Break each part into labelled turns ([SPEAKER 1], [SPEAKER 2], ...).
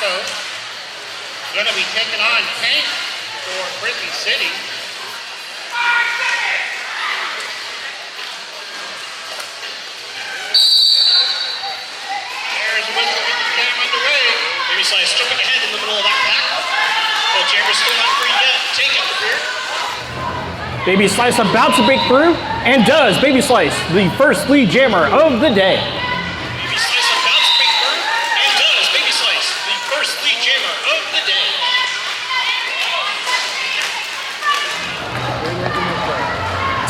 [SPEAKER 1] Coast. Going to be taking on Tank for Prison City. There's a whistle with the jam underway.
[SPEAKER 2] Baby Slice jumping ahead in the middle of that pack. Well, Jammer's still not free yet. Tank at the rear.
[SPEAKER 3] Baby Slice about to break through, and does. Baby Slice, the first lead jammer of the day.
[SPEAKER 2] Baby Slice about to break through, and does. Baby Slice, the first lead jammer of the day.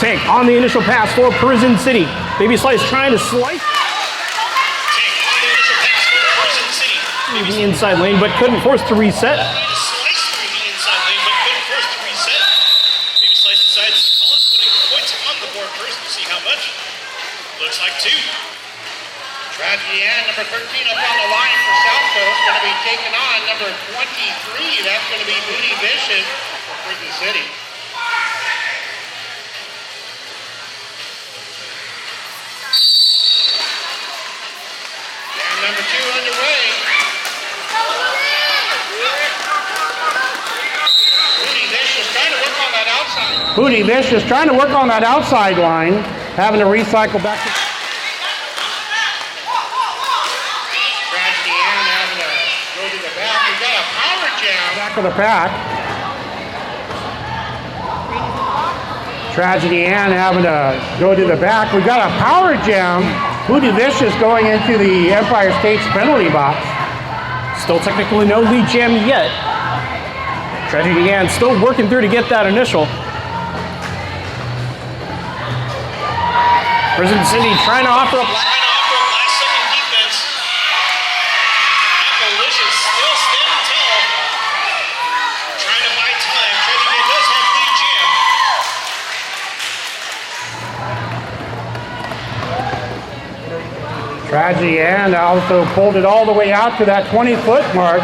[SPEAKER 3] Tank on the initial pass for Prison City. Baby Slice trying to slice
[SPEAKER 2] Tank on the initial pass for Prison City.
[SPEAKER 3] through the inside lane, but couldn't force to reset.
[SPEAKER 2] Trying to slice through the inside lane, but couldn't force to reset. Baby Slice decides to call it, putting points on the board first. We'll see how much. Looks like 2.
[SPEAKER 1] Tragedy Ann, number 13 up on the line for South Coast. Going to be taking on number 23. That's going to be Booty Vicious for Prison City. And number 2 underway. Booty Vicious trying to work on that outside.
[SPEAKER 4] Booty Vicious trying to work on that outside line, having to recycle back to
[SPEAKER 1] Tragedy Ann having to go to the back. We've got a power jam.
[SPEAKER 4] back of the pack. Tragedy Ann having to go to the back. We've got a power jam. Booty Vicious going into the Empire State's penalty box.
[SPEAKER 3] Still technically no lead jam yet. Tragedy Ann still working through to get that initial. Prison City trying to offer up.
[SPEAKER 2] Trying to offer up last-second defense. Appalicious still standing tall. Trying to buy time. Tragedy Ann does have lead jam.
[SPEAKER 4] Tragedy Ann also pulled it all the way out to that 20-foot mark.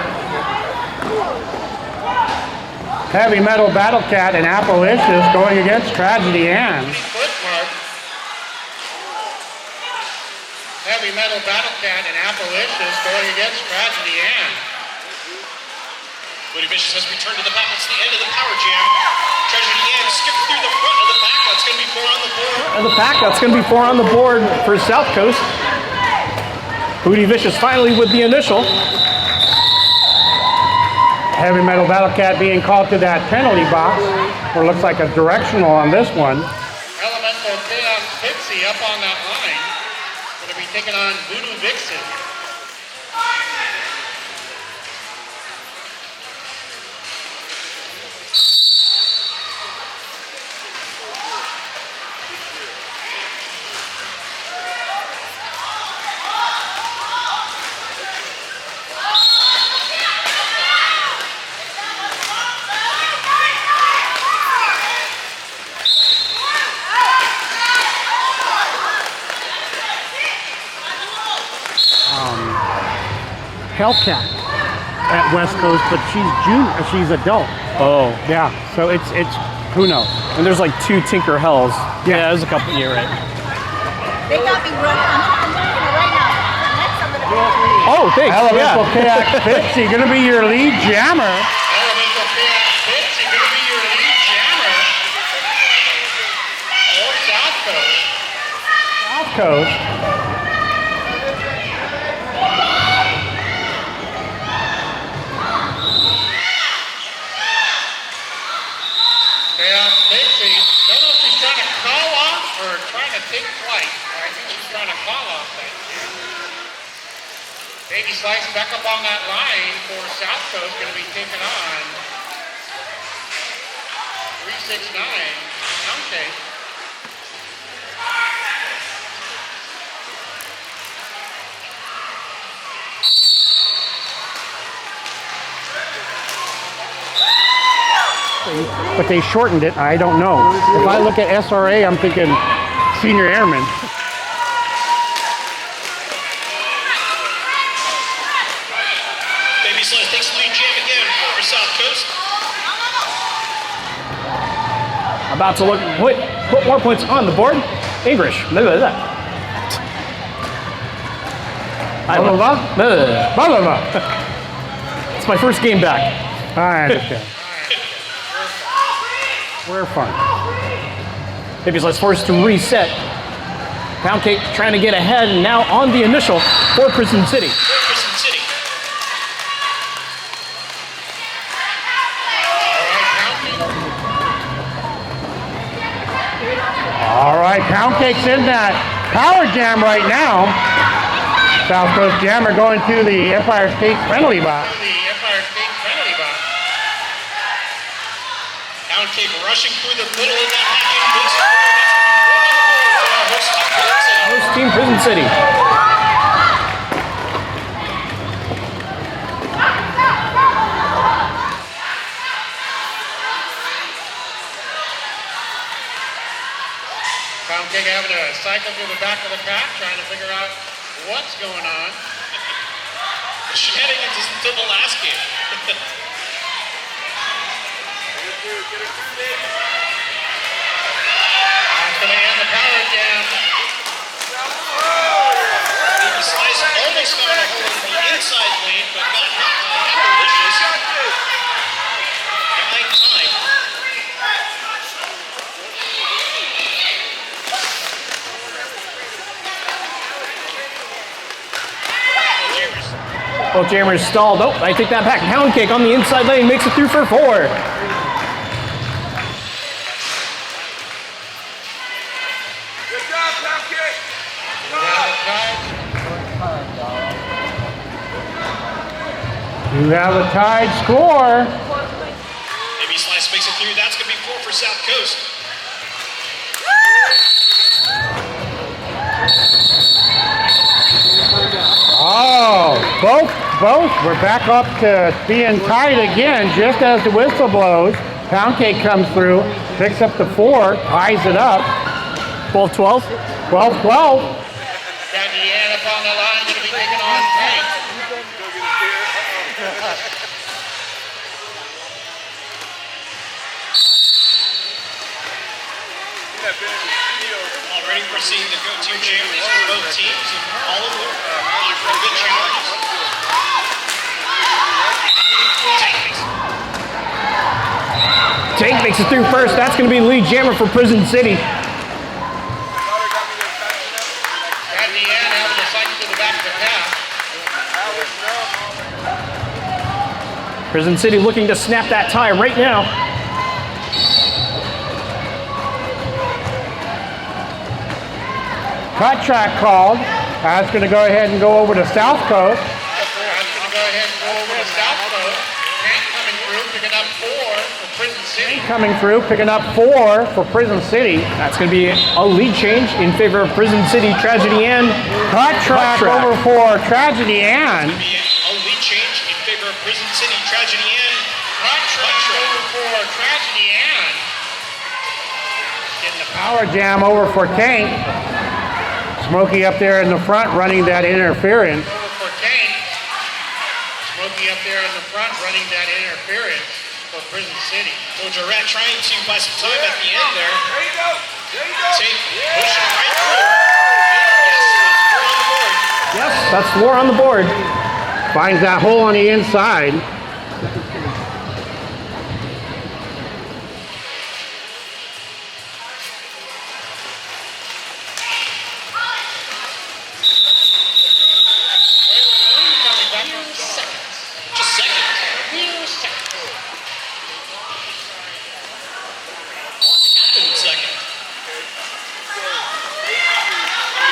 [SPEAKER 4] Heavy Metal Battle Cat and Appalicious going against Tragedy Ann.
[SPEAKER 1] 20-foot mark. Heavy Metal Battle Cat and Appalicious going against Tragedy Ann.
[SPEAKER 2] Booty Vicious has returned to the pack. It's the end of the power jam. Tragedy Ann skipped through the front of the pack. That's going to be 4 on the board.
[SPEAKER 3] And the pack, that's going to be 4 on the board for South Coast. Booty Vicious finally with the initial.
[SPEAKER 4] Heavy Metal Battle Cat being called to that penalty box, or looks like a directional on this one.
[SPEAKER 1] Elemental Chaos Pixie up on that line. Going to be taking on Voodoo Vixen.
[SPEAKER 4] Hellcat at West Coast, but she's junior, she's adult.
[SPEAKER 3] Oh.
[SPEAKER 4] Yeah, so it's who knows?
[SPEAKER 3] And there's like 2 Tinker Hells. Yeah, there's a couple, you're right.
[SPEAKER 5] They got me running. I'm doing it right now. Next, I'm gonna be.
[SPEAKER 3] Oh, thanks.
[SPEAKER 4] Elemental
[SPEAKER 3] Yeah.
[SPEAKER 4] Chaos Pixie gonna be your lead jammer.
[SPEAKER 1] Elemental Chaos Pixie going to be your lead jammer. Or South Coast.
[SPEAKER 4] South Coast.
[SPEAKER 1] Chaos Pixie. Don't know if she's trying to call off or trying to take flight. I think she's trying to call off that jam. Baby Slice back up on that line for South Coast. Going to be taking on 369. Okay.
[SPEAKER 4] But they shortened it. I don't know. If I look at SRA, I'm thinking senior airman.
[SPEAKER 2] Baby Slice takes the lead jam again for South Coast.
[SPEAKER 3] About to look, put more points on the board. English. Look at that.
[SPEAKER 4] Blah, blah, blah. Blah, blah, blah.
[SPEAKER 3] my first game back.
[SPEAKER 4] I understand. We're fun.
[SPEAKER 3] Baby Slice forced to reset. Pound Cake trying to get ahead, and now on the initial for Prison City.
[SPEAKER 2] Prison City.
[SPEAKER 4] All right, Pound Cake's in that power jam right now. South Coast Jammer going to the Empire State penalty box.
[SPEAKER 1] The Empire State penalty box.
[SPEAKER 2] Pound Cake rushing through the middle of that pack and moves it through. That's going to be 4 on the board for our host team, Prison City.
[SPEAKER 3] Host Team Prison City.
[SPEAKER 1] Pound Cake having to cycle through the back of the pack, trying to figure out what's going on.
[SPEAKER 2] The shenanigans is until the last game.
[SPEAKER 1] That's going to end the power jam.
[SPEAKER 2] Baby Slice almost found a hole in the inside lane, but got delicious. Buying time.
[SPEAKER 3] Both jammers stalled. Oh, I take that back. Pound Cake on the inside lane makes it through for 4.
[SPEAKER 6] Good job, Pound Cake.
[SPEAKER 4] You have a tied score.
[SPEAKER 2] Baby Slice makes it through. That's going to be 4 for South Coast.
[SPEAKER 4] Oh, both. We're back up to being tied again just as the whistle blows. Pound Cake comes through, picks up the 4, ties it up.
[SPEAKER 3] 12-12.
[SPEAKER 4] 12-12.
[SPEAKER 1] Got the end up on the line, going to be taking on Tank.
[SPEAKER 2] Already proceeding the go-to jammers for both teams, and all of them offer good challenges.
[SPEAKER 3] Tank makes it through first. That's going to be lead jammer for Prison City.
[SPEAKER 1] Got the end having to cycle to the back of the pack.
[SPEAKER 3] Prison City looking to snap that tie right now.
[SPEAKER 4] Cut track called. That's going to go ahead and go over to South Coast.
[SPEAKER 1] That's going to go ahead and go over to South Coast. Tank coming through, picking up 4 for Prison City.
[SPEAKER 4] Coming through, picking up 4 for Prison City.
[SPEAKER 3] That's going to be a lead change in favor of Prison City. Tragedy Ann.
[SPEAKER 4] Cut track over for Tragedy Ann.
[SPEAKER 2] Be a lead change in favor of Prison City. Tragedy Ann.
[SPEAKER 1] Cut track over for Tragedy Ann. Getting the
[SPEAKER 4] Power jam over for Tank. Smokey up there in the front running that interference.
[SPEAKER 1] over for Tank. Smokey up there in the front running that interference for Prison City.
[SPEAKER 2] Coach Arrett trying to buy some time at the end there.
[SPEAKER 6] There you go. There you go.
[SPEAKER 2] Tank pushing right through. Yes, that's 4 on the board.
[SPEAKER 3] Yes, that's 4 on the board.
[SPEAKER 4] Finds that hole on the inside.
[SPEAKER 2] Just seconds. Happened in second.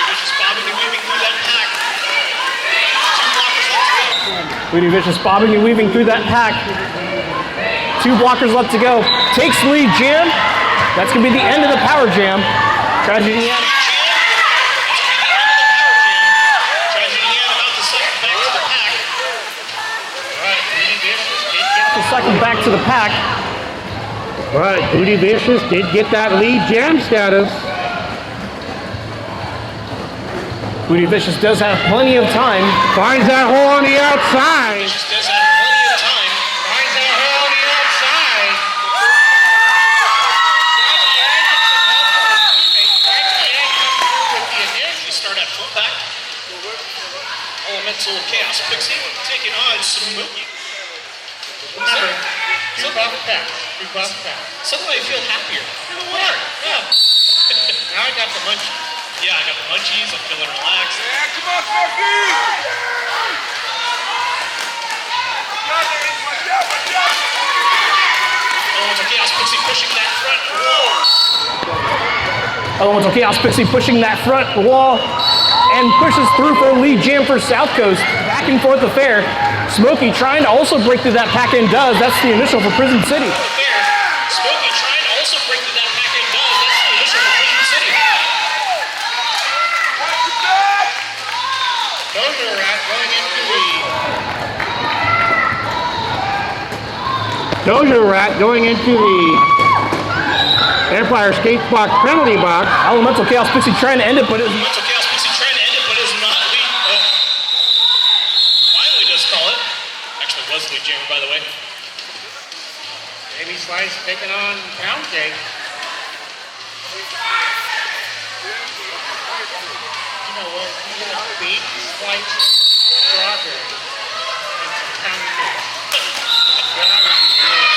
[SPEAKER 2] Vicious bobbing and weaving through that pack. 2 blockers left to go.
[SPEAKER 3] Lady Vicious bobbing and weaving through that pack. 2 blockers left to go. Takes lead jam. That's going to be the end of the power jam. Tragedy Ann. Second back to the pack.
[SPEAKER 4] But Booty Vicious did get that lead jam status.
[SPEAKER 3] Booty Vicious does have plenty of time.
[SPEAKER 4] Finds that hole on the outside.
[SPEAKER 2] Vicious does have plenty of time.
[SPEAKER 1] Finds that hole on the outside.
[SPEAKER 2] They start at full pack. Elemental Chaos Pixie taking on Smokey.
[SPEAKER 1] Remember, 2 buff packs. 2 buff packs.
[SPEAKER 2] Suddenly I feel happier.
[SPEAKER 1] In the water. Yeah. Now I got the munchies.
[SPEAKER 2] Yeah, I got the munchies. I'm feeling relaxed.
[SPEAKER 6] Yeah, come on, Smokey! Watch out, watch out!
[SPEAKER 2] Elemental Chaos Pixie pushing that front wall.
[SPEAKER 3] Elemental Chaos Pixie pushing that front wall and pushes through for a lead jam for South Coast. Back and forth affair. Smokey trying to also break through that pack and does. That's the initial for Prison City.
[SPEAKER 2] Fair. Smokey trying to also break through that pack and does. That's the initial for Prison City.
[SPEAKER 1] Dojo Rat going into the
[SPEAKER 4] Dojo Rat going into the Empire Skates box penalty box.
[SPEAKER 3] Elemental Chaos Pixie trying to end it, but it's
[SPEAKER 2] Elemental Chaos Pixie trying to end it, but is not lead. Finally does call it. Actually was lead jammer, by the way.
[SPEAKER 1] Baby Slice taking on Pound Cake. You know what? You know, beat, slice, strawberry, and some Pound Cake. That would be really good.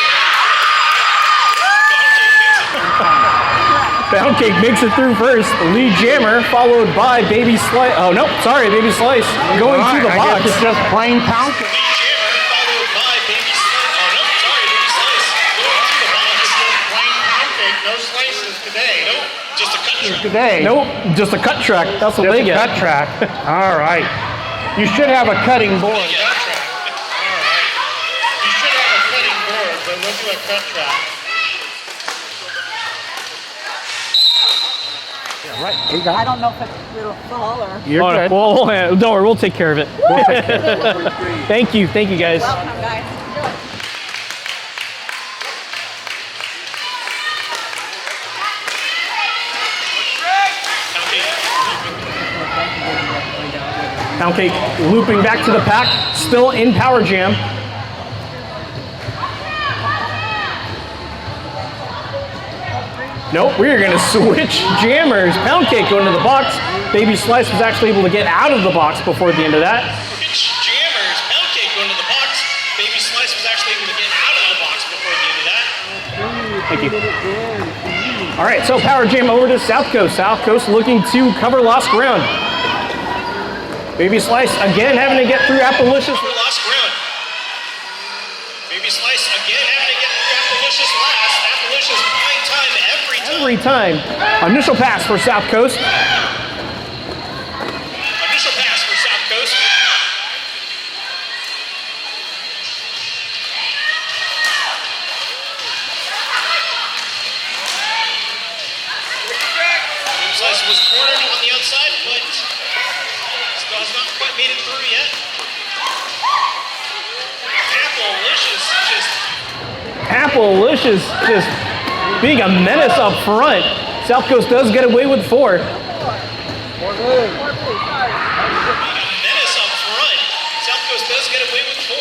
[SPEAKER 3] Pound Cake makes it through first. Lead jammer followed by Baby Slice. Oh no, sorry, Baby Slice going to the
[SPEAKER 4] I
[SPEAKER 3] box.
[SPEAKER 4] guess it's just plain pound cake.
[SPEAKER 2] Lead jammer followed by Baby Slice. Oh no, sorry, Baby Slice. Going to the box.
[SPEAKER 1] Plain Pound Cake, no slices today.
[SPEAKER 2] Nope, just a cut track.
[SPEAKER 4] Today.
[SPEAKER 3] Nope, just a cut track. That's what
[SPEAKER 4] Just
[SPEAKER 3] they
[SPEAKER 4] a
[SPEAKER 3] get.
[SPEAKER 4] cut track. All right. You should have a cutting board.
[SPEAKER 2] Yeah.
[SPEAKER 1] Cut track. All right. You should have a cutting board, but we'll do a cut track.
[SPEAKER 4] Right. You
[SPEAKER 5] I
[SPEAKER 4] got
[SPEAKER 5] don't know if it'll fall or.
[SPEAKER 4] You're
[SPEAKER 3] Oh,
[SPEAKER 4] good.
[SPEAKER 3] well, don't worry, we'll take care of it. Thank you guys.
[SPEAKER 5] Welcome, guys. Enjoy.
[SPEAKER 3] Pound Cake looping back to the pack, still in Power Jam. Nope, we're gonna switch jammers. Pound Cake going to the box. Baby Slice was actually able to get out of the box before the end of that.
[SPEAKER 2] Pitch jammers. Pound Cake going to the box. Baby Slice was actually able to get out of the box before the end of that.
[SPEAKER 3] Thank you. All right, so Power Jam over to South Coast. South Coast looking to cover lost ground. Baby Slice again having to get through Appalicious.
[SPEAKER 2] Cover lost ground. Baby Slice again having to get through Appalicious last. Appalicious buying time every time.
[SPEAKER 3] Every time. Initial pass for South Coast.
[SPEAKER 2] Initial pass for South Coast. Baby Slice was cornered on the outside, but still has not quite made it through yet. Appalicious just
[SPEAKER 3] Appalicious just being a menace up front. South Coast does get away with 4.
[SPEAKER 2] being a menace up front. South Coast does get away with 4.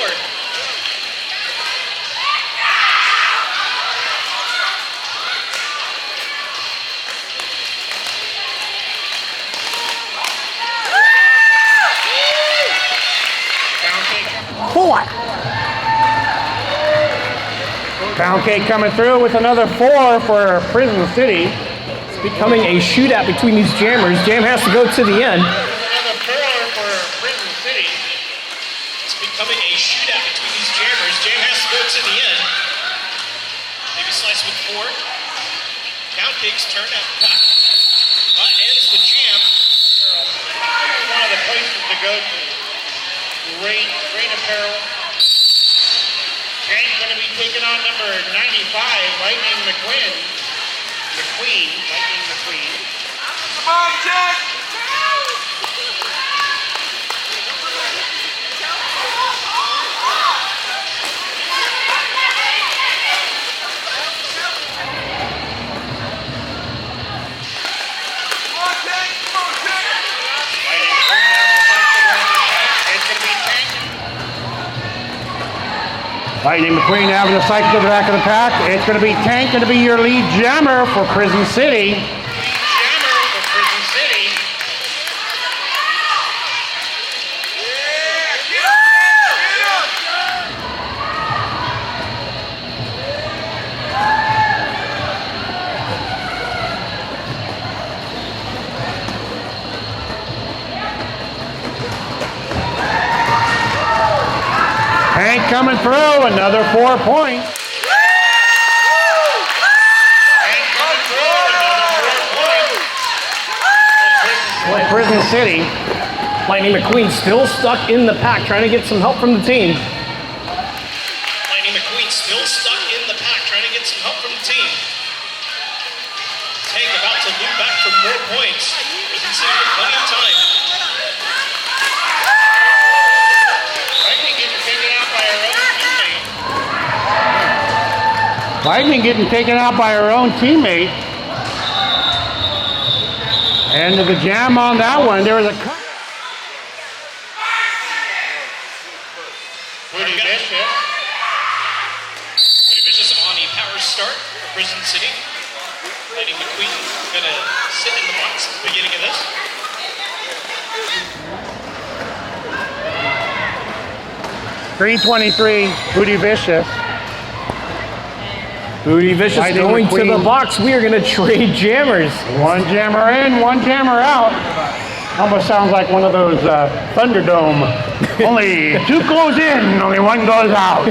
[SPEAKER 1] Pound Cake.
[SPEAKER 3] 4.
[SPEAKER 4] Pound Cake coming through with another 4 for Prison City.
[SPEAKER 3] It's becoming a shootout between these jammers. Jam has to go to the end.
[SPEAKER 1] Another 4 for Prison City.
[SPEAKER 2] It's becoming a shootout between these jammers. Jam has to go to the end. Maybe Slice with 4. Pound Cake's turn at the pack. Ends the jam.
[SPEAKER 1] One of the places to go to. Great apparel. Hank going to be taking on number 95, Lightning McQueen. Lightning McQueen.
[SPEAKER 6] Come on, Jack! Come on, Jack! Come on, Jack!
[SPEAKER 1] Lightning McQueen out of the fight to the back. It's going to be Tank.
[SPEAKER 4] Lightning McQueen having to cycle to the back of the pack. It's going to be Tank, going to be your lead jammer for Prison City.
[SPEAKER 1] Jammer for Prison City.
[SPEAKER 6] Yeah, get him, Jack! Get him!
[SPEAKER 4] coming through, another 4 points.
[SPEAKER 1] And coming through, another 4 points.
[SPEAKER 4] Prison City.
[SPEAKER 3] Lightning McQueen still stuck in the pack, trying to get some help from the team.
[SPEAKER 2] Lightning McQueen still stuck in the pack, trying to get some help from the team. Tank about to loop back for more points. Prison City with plenty of time.
[SPEAKER 1] Lightning getting taken out by her own teammate.
[SPEAKER 4] Lightning getting taken out by her own teammate. And the jam on that one, there was a cut.
[SPEAKER 1] Woody Bishop.
[SPEAKER 2] Pretty vicious on the power start for Prison City. Lightning McQueen gonna sit in the box at the beginning of this.
[SPEAKER 4] .323, Booty Vicious.
[SPEAKER 3] Booty Vicious
[SPEAKER 4] Lightning
[SPEAKER 3] going to
[SPEAKER 4] McQueen.
[SPEAKER 3] the box. We are going to trade jammers.
[SPEAKER 4] One jammer in, one jammer out. Almost sounds like one of those Thunderdome. Only 2 goes in, only 1 goes out.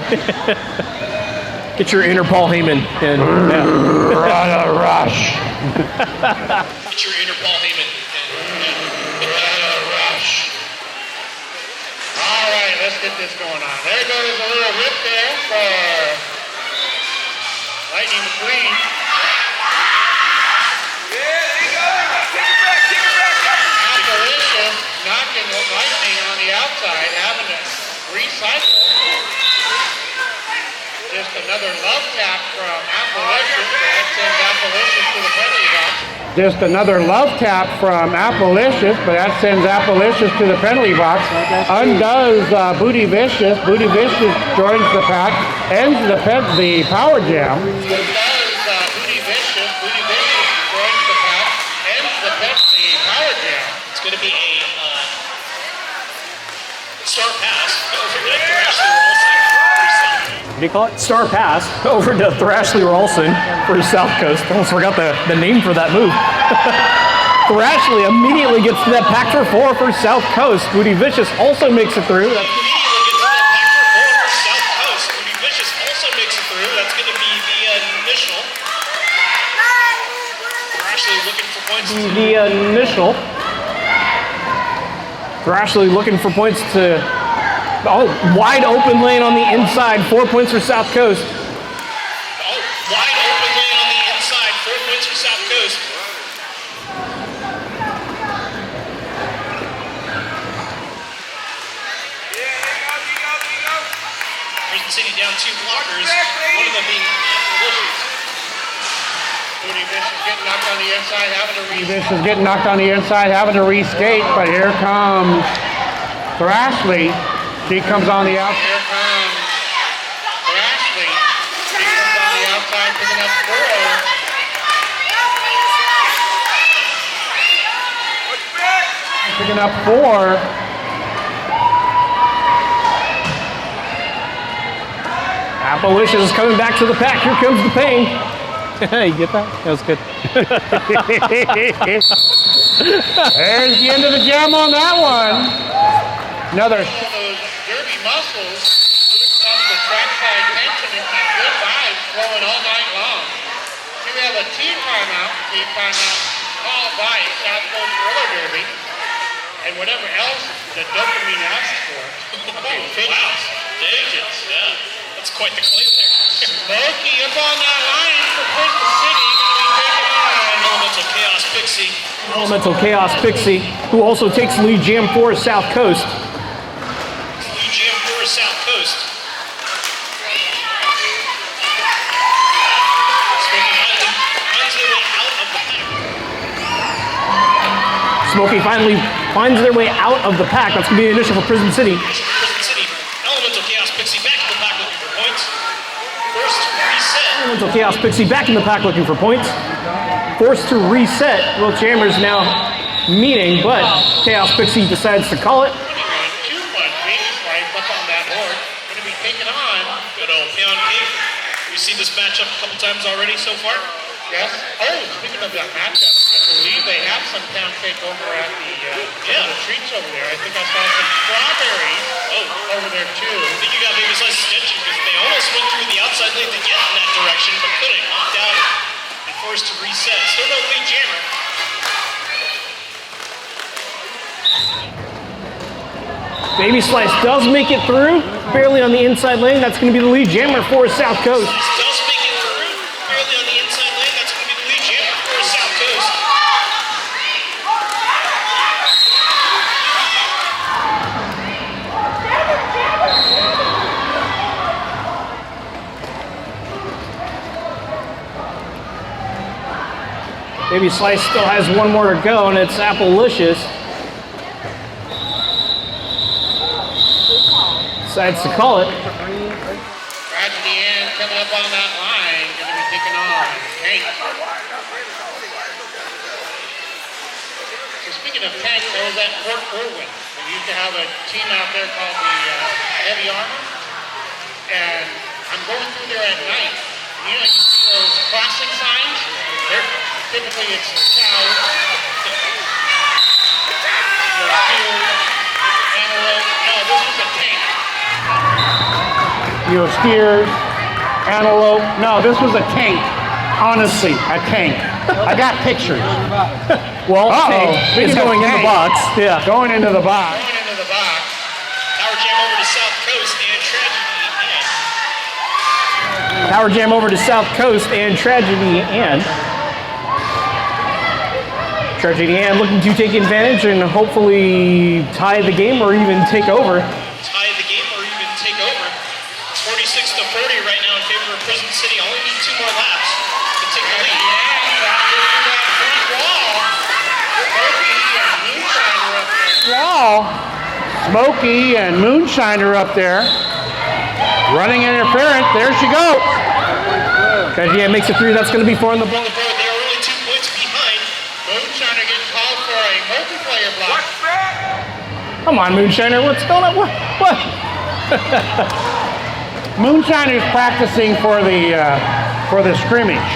[SPEAKER 3] Get your inner Paul Heyman. And,
[SPEAKER 4] Rush.
[SPEAKER 2] Get your inner Paul Heyman.
[SPEAKER 1] Rush. All right, let's get this going on. There goes a little rip there for Lightning McQueen.
[SPEAKER 6] Yeah, there you go. Kick it back, kick it back.
[SPEAKER 1] Appalachia knocking Lightning on the outside, having to recycle. Just another love tap from Appalachia. That sends Appalachia to the penalty box.
[SPEAKER 4] Just another love tap from Appalicious, but that sends Appalicious to the penalty box. Undoes Booty Vicious. Booty Vicious joins the pack, ends the power jam.
[SPEAKER 1] It does Booty Vicious. Booty Vicious joins the pack, ends the power jam.
[SPEAKER 2] It's gonna be a star pass over to Thrashley Rolson.
[SPEAKER 3] what do you call it? Star pass over to Thrashley Rolson for South Coast. Almost forgot the name for that move. Thrashley immediately gets to that pack for 4 for South Coast. Booty Vicious also makes it through. That's
[SPEAKER 2] Immediately gets to that back for 4 for South Coast. Booty Vicious also makes it through. That's gonna be the initial. Thrashley looking for points.
[SPEAKER 3] the initial. Thrashley looking for points to... Oh, wide open lane on the inside. 4 points for South Coast.
[SPEAKER 2] Oh, wide open lane on the inside. 4 points for South Coast. Prison City down 2 blockers. One of them being Appalachia.
[SPEAKER 1] Booty Vicious getting knocked on the inside, having to
[SPEAKER 4] Vicious getting knocked on the inside, having to reskate, but here comes Thrashley. She comes on the outside.
[SPEAKER 1] Here comes Thrashley. She comes on the outside, picking up 4.
[SPEAKER 4] Picking up 4.
[SPEAKER 3] Appalachia is coming back to the pack. Here comes the pain. You get that? That was good.
[SPEAKER 4] There's the end of the jam on that one. Another.
[SPEAKER 1] Those derby muscles loosen up the trackside tension and keep good vibes flowing all night long. Here we have a team timeout called by South Coast Roller Derby. And whatever else the dopamine asks for.
[SPEAKER 2] Wow. Digits, yeah. That's quite the claim there.
[SPEAKER 1] Smokey up on that line for Prison City. Going to be taking on
[SPEAKER 2] Elemental Chaos Pixie.
[SPEAKER 3] Elemental Chaos Pixie, who also takes lead jam for South Coast.
[SPEAKER 2] Blue Jam for South Coast. Smoky finally finds their way out of the pack.
[SPEAKER 3] Smoky finally finds their way out of the pack. That's going to be the initial for Prison City.
[SPEAKER 2] Prison City. Elemental Chaos Pixie back in the pack looking for points. Forced to reset.
[SPEAKER 3] Elemental Chaos Pixie back in the pack looking for points. Forced to reset. Both jammers now meeting, but Chaos Pixie decides to call it.
[SPEAKER 1] 2-1 baby slice up on that board. Going to be taken on.
[SPEAKER 2] Good old Peon Cake. We've seen this matchup a couple times already so far.
[SPEAKER 1] Yes. Oh, speaking of that matchup, believe they have some pound cake over at the treats over there. I think I saw some strawberries over there too.
[SPEAKER 2] I think you got Baby Slice's attention because they almost went through the outside lane to get in that direction, but couldn't. Knocked out and forced to reset. Still no lead jammer.
[SPEAKER 3] Baby Slice does make it through, barely on the inside lane. That's going to be the lead jammer for South Coast.
[SPEAKER 2] Slice does make it through, barely on the inside lane. That's going to be the lead jammer for South Coast.
[SPEAKER 3] Baby Slice still has one more to go, and it's Applelicious. Decides to call it.
[SPEAKER 1] Tragedy Ann coming up on that line, going to be taking on Tank. So speaking of Tank, there was that Fort Irwin. They used to have a team out there called the Heavy Armor. And I'm going through there at night. You know, you see those crossing signs? Typically it's cows. No, this was a tank.
[SPEAKER 4] You know, steers, antelope. No, this was a tank. Honestly, a tank. I got pictures.
[SPEAKER 3] Well,
[SPEAKER 4] Uh-oh.
[SPEAKER 3] it's going in the box. Yeah.
[SPEAKER 4] Going into the box.
[SPEAKER 1] Going into the box.
[SPEAKER 2] Power jam over to South Coast and Tragedy Ann.
[SPEAKER 3] Power jam over to South Coast and Tragedy Ann. Tragedy Ann looking to take advantage and hopefully tie the game or even take over.
[SPEAKER 2] Tie the game or even take over. It's 46-40 right now in favor of Prison City. Only need 2 more laps to take the lead.
[SPEAKER 4] Smokey and Moonshiner up there. Running interference. There she goes.
[SPEAKER 3] Tragedy Ann makes it through. That's going to be 4 on the board.
[SPEAKER 2] They are only 2 points behind.
[SPEAKER 1] Moonshiner getting called for a multiplayer block.
[SPEAKER 3] Come on, Moonshiner. What's going on? What?
[SPEAKER 4] Moonshiner's practicing for the scrimmage.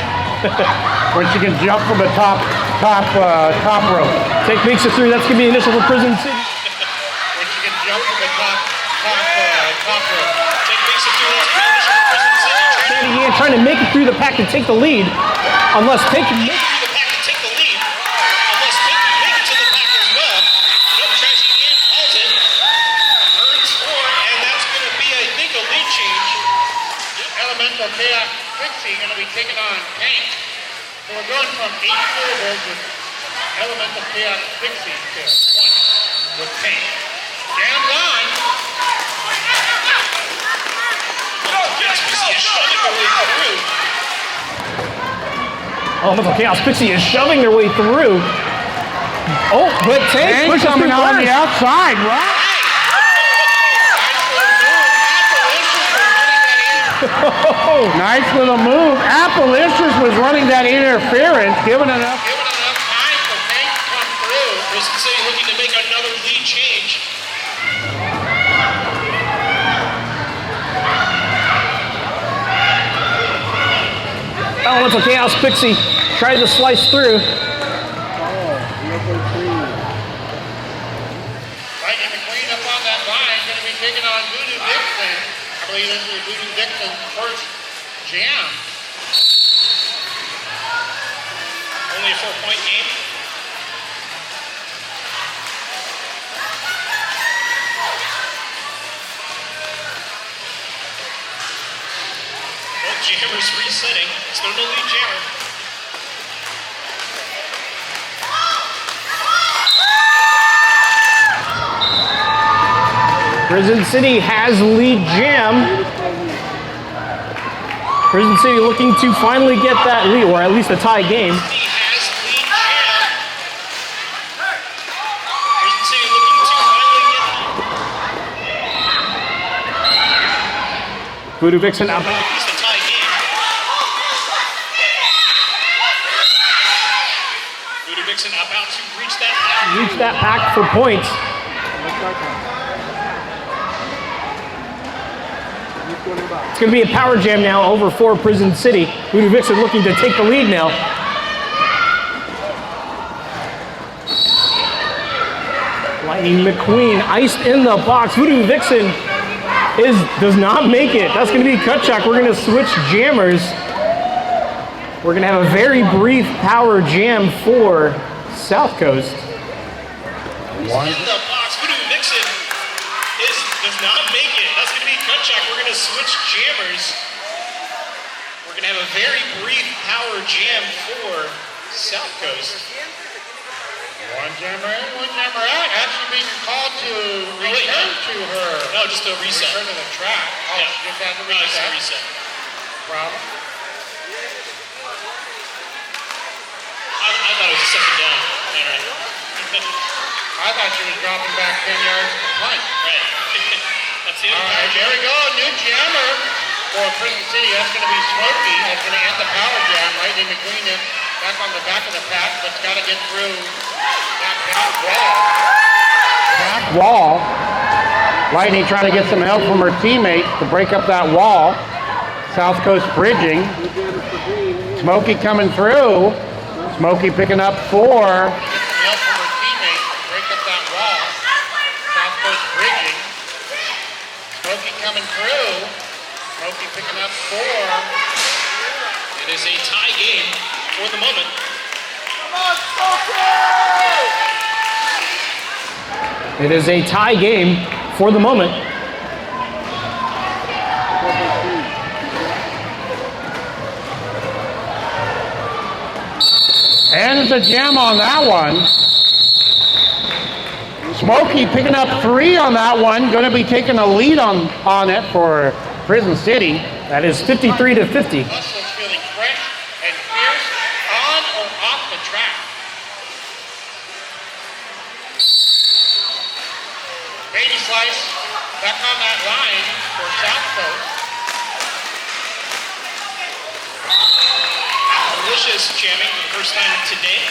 [SPEAKER 4] When she can jump from the top rope.
[SPEAKER 3] Tank makes it through. That's going to be initial for Prison City.
[SPEAKER 1] When she can jump from the top rope.
[SPEAKER 2] Take makes it through. That's going to be initial for Prison City.
[SPEAKER 3] Tragedy Ann trying to make it through the pack to take the lead. Unless Tank can make it.
[SPEAKER 2] Through the pack to take the lead. Unless Tank can make it to the pack as well. Nope, Tragedy Ann calls it. Earns 4, and that's going to be, I think, a lead change.
[SPEAKER 1] Elemental Chaos Pixie going to be taking on Tank. So we're going from 8 forwards with Elemental Chaos Pixie to 1 with Tank. Jams on.
[SPEAKER 2] Pixie is shoving their way through.
[SPEAKER 3] Elemental Chaos Pixie is shoving their way through. Oh, but Tank pushes
[SPEAKER 4] coming
[SPEAKER 3] through
[SPEAKER 4] on the
[SPEAKER 3] first.
[SPEAKER 4] outside, right? Nice little move. Applelicious was running that interference, giving enough.
[SPEAKER 1] Giving enough time for Tank to come through.
[SPEAKER 2] Prison City looking to make another lead change.
[SPEAKER 3] Elemental Chaos Pixie tried to slice through.
[SPEAKER 1] Lightning McQueen up on that line, going to be taking on Voodoo Dixon. I believe this is Voodoo Dixon's first jam.
[SPEAKER 2] Only a 4-point game. Well, Jammer's resetting. Still no lead jammer.
[SPEAKER 3] Prison City has lead jam. Prison City looking to finally get that lead, or at least a tie game.
[SPEAKER 2] He has lead jam. Prison City looking to finally get
[SPEAKER 3] Voodoo Vixen up.
[SPEAKER 2] at least a tie game. Voodoo Vixen up out to reach that pack.
[SPEAKER 3] Reach that pack for points. It's going to be a power jam now over for Prison City. Voodoo Vixen looking to take the lead now. Lightning McQueen iced in the box. Voodoo Vixen does not make it. That's going to be Kutchuk. We're going to switch jammers. We're going to have a very brief power jam for South Coast.
[SPEAKER 2] In the box, Voodoo Vixen does not make it. That's going to be Kutchuk. We're going to switch jammers. We're going to have a very brief power jam for South Coast.
[SPEAKER 1] One jammer in, one jammer out. Actually being called to return to her.
[SPEAKER 2] No, just a reset.
[SPEAKER 1] Return to the track. Oh,
[SPEAKER 2] Yeah.
[SPEAKER 1] just had to
[SPEAKER 2] No, it's a
[SPEAKER 1] reset.
[SPEAKER 2] reset.
[SPEAKER 1] Problem.
[SPEAKER 2] I thought it was a second down. All right.
[SPEAKER 1] I thought she was dropping back 10 yards to the plane.
[SPEAKER 2] Right. That's the
[SPEAKER 1] All
[SPEAKER 2] other
[SPEAKER 1] right, there we go. New jammer for Prison City. That's going to be Smokey. That's going to end the power jam. Lightning McQueen is back on the back of the pack, but's got to get through that back wall.
[SPEAKER 4] Back wall. Lightning trying to get some help from her teammates to break up that wall. South Coast bridging. Smokey coming through. Smokey picking up 4.
[SPEAKER 1] Get some help from her teammates to break up that wall. South Coast bridging. Smokey coming through. Smokey picking up 4.
[SPEAKER 2] It is a tie game for the moment.
[SPEAKER 3] It is a tie game for the moment.
[SPEAKER 4] And it's a jam on that one. Smokey picking up 3 on that one. Going to be taking a lead on it for Prison City.
[SPEAKER 3] That is 53 to 50.
[SPEAKER 1] Hustle's feeling fresh and fierce on or off the track. Baby Slice back on that line for South Coast.
[SPEAKER 2] Delicious jamming for the first time today.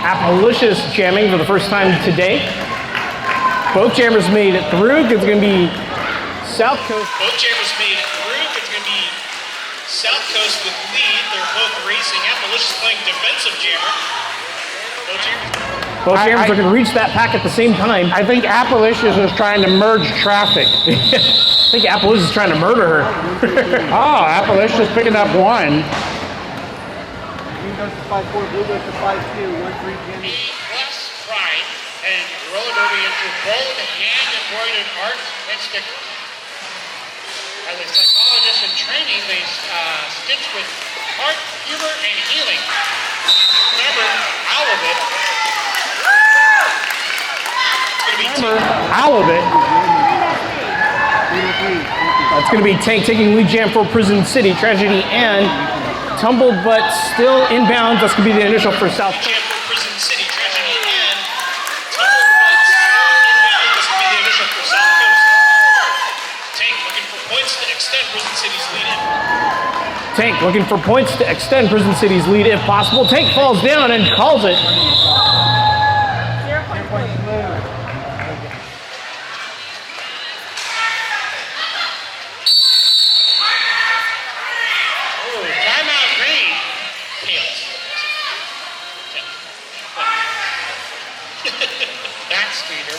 [SPEAKER 3] Appalicious jamming for the first time today. Both jammers made it through. It's going to be South Coast.
[SPEAKER 2] Both jammers made it through. It's going to be South Coast with lead. They're both racing. Appalicious playing defensive jammer. Both jammers.
[SPEAKER 3] Both jammers are going to reach that pack at the same time.
[SPEAKER 4] I think Appalicious is trying to merge traffic.
[SPEAKER 3] I think Appalicious is trying to murder her.
[SPEAKER 4] Oh, Appalicious picking up 1.
[SPEAKER 7] Green goes to 5-4, blue goes to 5-2, 1-3 Jimmy.
[SPEAKER 1] Plus Pride and roller derby into bold hand-embroidered art and stickers. As a psychologist in training, they stitch with heart, humor, and healing. Remember, all of it.
[SPEAKER 2] It's going to be
[SPEAKER 4] All of it.
[SPEAKER 3] It's going to be Tank taking lead jam for Prison City. Tragedy and tumbled but still inbound. That's going to be the initial for South Coast.
[SPEAKER 2] jam for Prison City. Tragedy and tumbled but still inbound. This will be the initial for South Coast. Tank looking for points to extend Prison City's lead in.
[SPEAKER 3] Tank looking for points to extend Prison City's lead if possible. Tank falls down and calls it.
[SPEAKER 1] Timeout green.
[SPEAKER 2] Chaos.
[SPEAKER 1] That's Peter.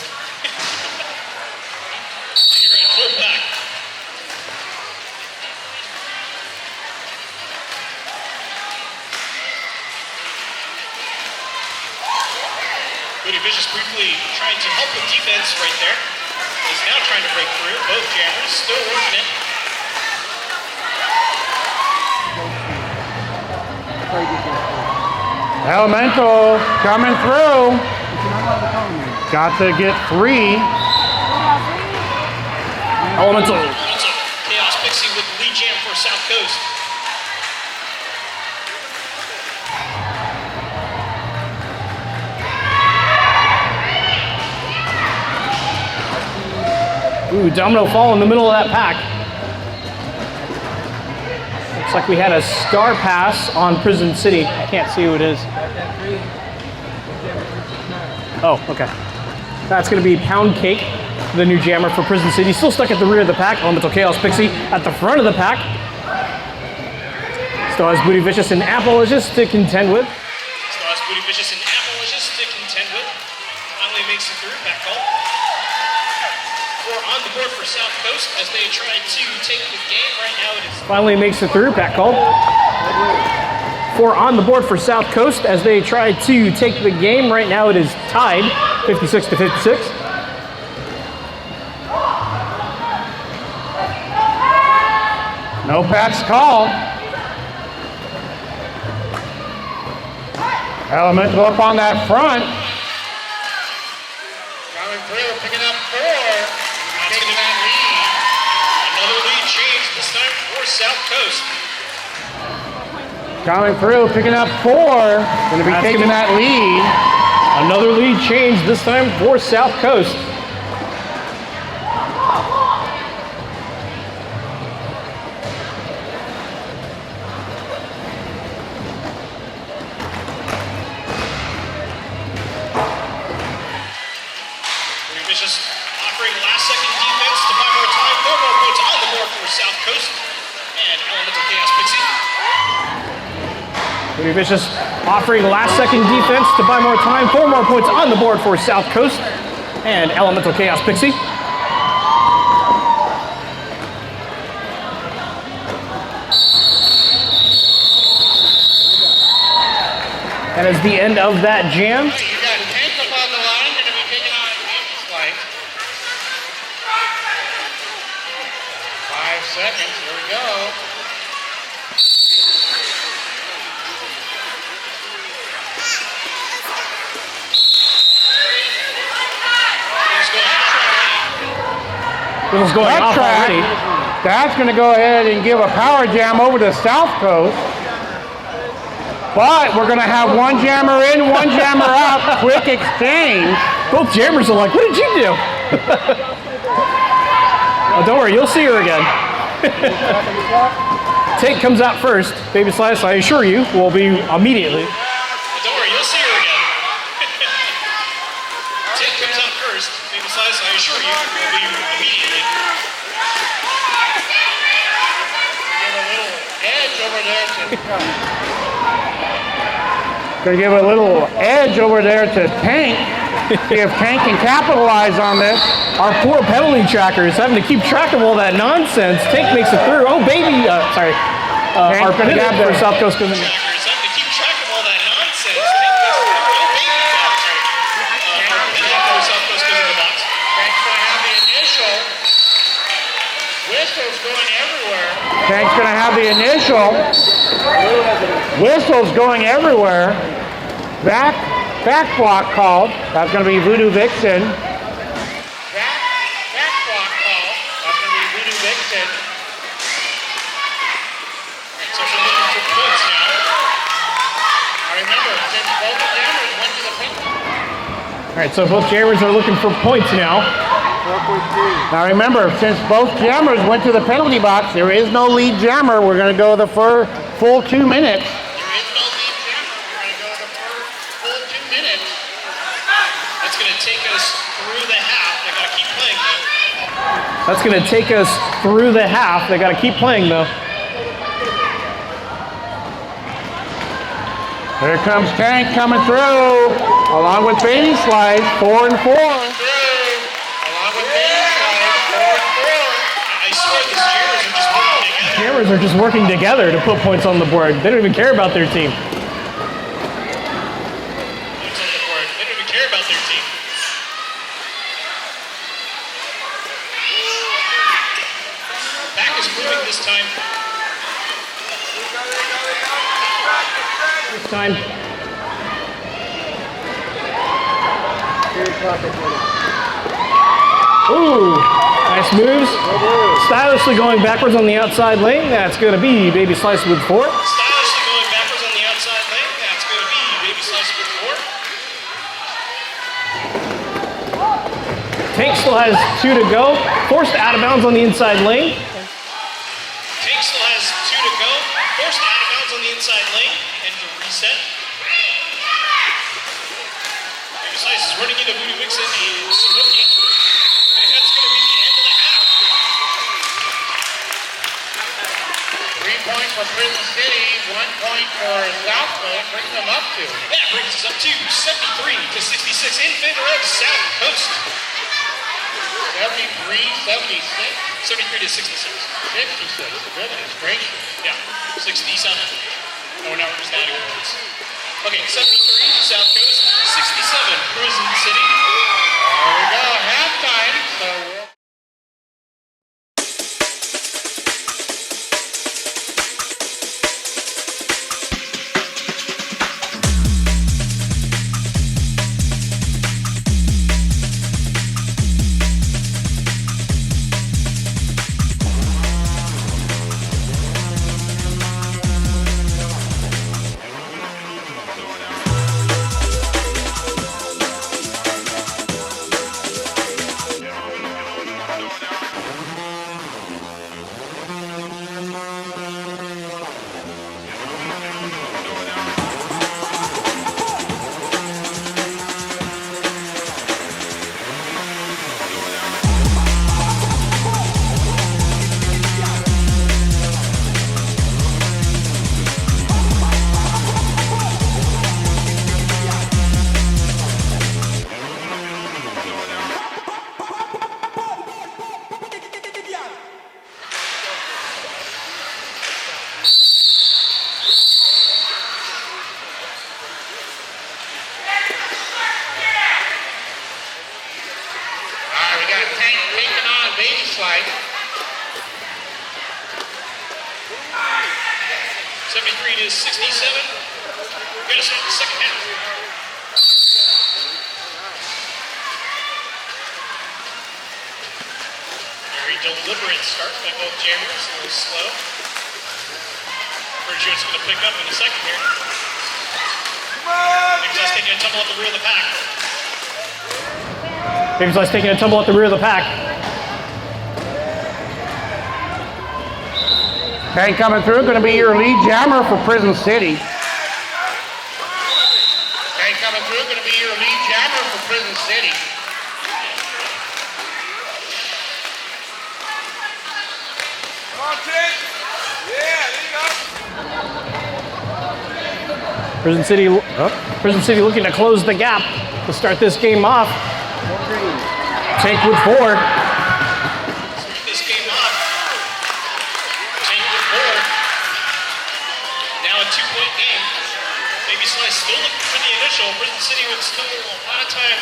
[SPEAKER 2] You're at full back. Goody Vicious briefly trying to help with defense right there. Is now trying to break through. Both jammers still working it.
[SPEAKER 4] Elemental coming through. Got to get 3.
[SPEAKER 3] Elemental.
[SPEAKER 2] Also, Chaos Pixie with the lead jam for South Coast.
[SPEAKER 3] Ooh, Domino fall in the middle of that pack. Looks like we had a star pass on Prison City. I can't see who it is. Oh, okay. That's going to be Pound Cake, the new jammer for Prison City. Still stuck at the rear of the pack. Elemental Chaos Pixie at the front of the pack. Still has Booty Vicious and Appalicious to contend with.
[SPEAKER 2] Still has Booty Vicious and Appalicious to contend with. Coast as they try to take the game. Right now it is
[SPEAKER 3] Finally makes it through. Pat called. 4 on the board for South Coast as they try to take the game. Right now it is tied 56 to 56.
[SPEAKER 4] No Pat's call. Elemental up on that front.
[SPEAKER 1] Coming through, picking up 4. Taking that lead.
[SPEAKER 2] another lead change, this time for South Coast.
[SPEAKER 4] Coming through, picking up 4. Going to be taking that lead.
[SPEAKER 3] Another lead change, this time for South Coast.
[SPEAKER 2] Just offering last-second defense to buy more time. 4 more points on the board for South Coast. And Elemental Chaos Pixie.
[SPEAKER 3] Pretty vicious, offering last-second defense to buy more time. 4 more points on the board for South Coast and Elemental Chaos Pixie. That is the end of that jam.
[SPEAKER 1] You got Tank up on the line, going to be taking on Baby Slice. 5 seconds, here we go.
[SPEAKER 3] This is going off already.
[SPEAKER 4] That's going to go ahead and give a power jam over to South Coast. But we're going to have one jammer in, one jammer out. Quick exchange.
[SPEAKER 3] Both jammers are like, what did you do? Oh, don't worry, you'll see her again. Tank comes out first. Baby Slice, I assure you, will be immediately.
[SPEAKER 2] Don't worry, you'll see her again. Tank comes out first. Baby Slice, I assure you, will be immediately.
[SPEAKER 1] Give a little edge over there to
[SPEAKER 4] Going to give a little edge over there to Tank. See if Tank can capitalize on this.
[SPEAKER 3] Our poor penalty trackers having to keep track of all that nonsense. Tank makes it through. Oh, baby, sorry. Our pivot for South Coast goes in.
[SPEAKER 2] Trackers having to keep track of all that nonsense. Tank goes through. Oh, baby. Our pivot for South Coast goes in the box.
[SPEAKER 1] Tank's going to have the initial. Whistle's going everywhere.
[SPEAKER 4] Tank's going to have the initial. Whistle's going everywhere. Back block called. That's going to be Voodoo Vixen.
[SPEAKER 1] Back block call. That's going to be Voodoo Vixen.
[SPEAKER 2] So we're looking for points now.
[SPEAKER 1] Now remember, since both jammers went to the penalty.
[SPEAKER 3] All right, so both jammers are looking for points now.
[SPEAKER 7] 4.3.
[SPEAKER 4] Now remember, since both jammers went to the penalty box, there is no lead jammer. We're going to go the full 2 minutes.
[SPEAKER 1] There is no lead jammer. We're going to go the first full 2 minutes.
[SPEAKER 2] That's going to take us through the half. They got to keep playing though.
[SPEAKER 3] That's going to take us through the half. They got to keep playing though.
[SPEAKER 4] Here comes Tank coming through, along with Baby Slice, 4 and 4.
[SPEAKER 1] Along with Baby Slice, 4 and 4.
[SPEAKER 2] I swear these jammers are just working together.
[SPEAKER 3] Jammers are just working together to put points on the board. They don't even care about their team.
[SPEAKER 2] Points on the board. They don't even care about their team. Back is moving this time.
[SPEAKER 3] This time. Ooh, nice moves. Stylishly going backwards on the outside lane. That's going to be Baby Slice with 4.
[SPEAKER 2] Stylishly going backwards on the outside lane. That's going to be Baby Slice with 4.
[SPEAKER 3] Tank still has 2 to go. Forced out of bounds on the inside lane.
[SPEAKER 2] Tank still has 2 to go. Forced out of bounds on the inside lane. And to reset. Baby Slice is running into Voodoo Vixen and Suzuki. And that's going to be the end of the half.
[SPEAKER 1] 3 points for Prison City, 1 point for South Coast, brings them up to.
[SPEAKER 2] That brings us up to 73 to 66 in favor of South Coast.
[SPEAKER 1] 73, 76.
[SPEAKER 2] 73 to 66.
[SPEAKER 1] 66. Goodness gracious.
[SPEAKER 2] Yeah, 67. Oh, now we're just adding points. Okay, 73, South Coast. 67, Prison City.
[SPEAKER 1] There we go. Halftime. So baby slide.
[SPEAKER 2] 73 to 67. We're going to start the second half. Very deliberate start by both jammers, a little slow. Pretty sure it's going to pick up in a second here. Maybe that's taking a tumble at the rear of the pack.
[SPEAKER 3] Baby Slice taking a tumble at the rear of the pack.
[SPEAKER 4] Tank coming through, going to be your lead jammer for Prison City.
[SPEAKER 1] Tank coming through, going to be your lead jammer for Prison City.
[SPEAKER 6] Come on, Tank. Yeah, there you go.
[SPEAKER 3] Prison City looking to close the gap to start this game off. Tank with 4.
[SPEAKER 2] Start this game off. Tank with 4. Now a 2-point game. Baby Slice still looking for the initial. Prison City with still a lot of time.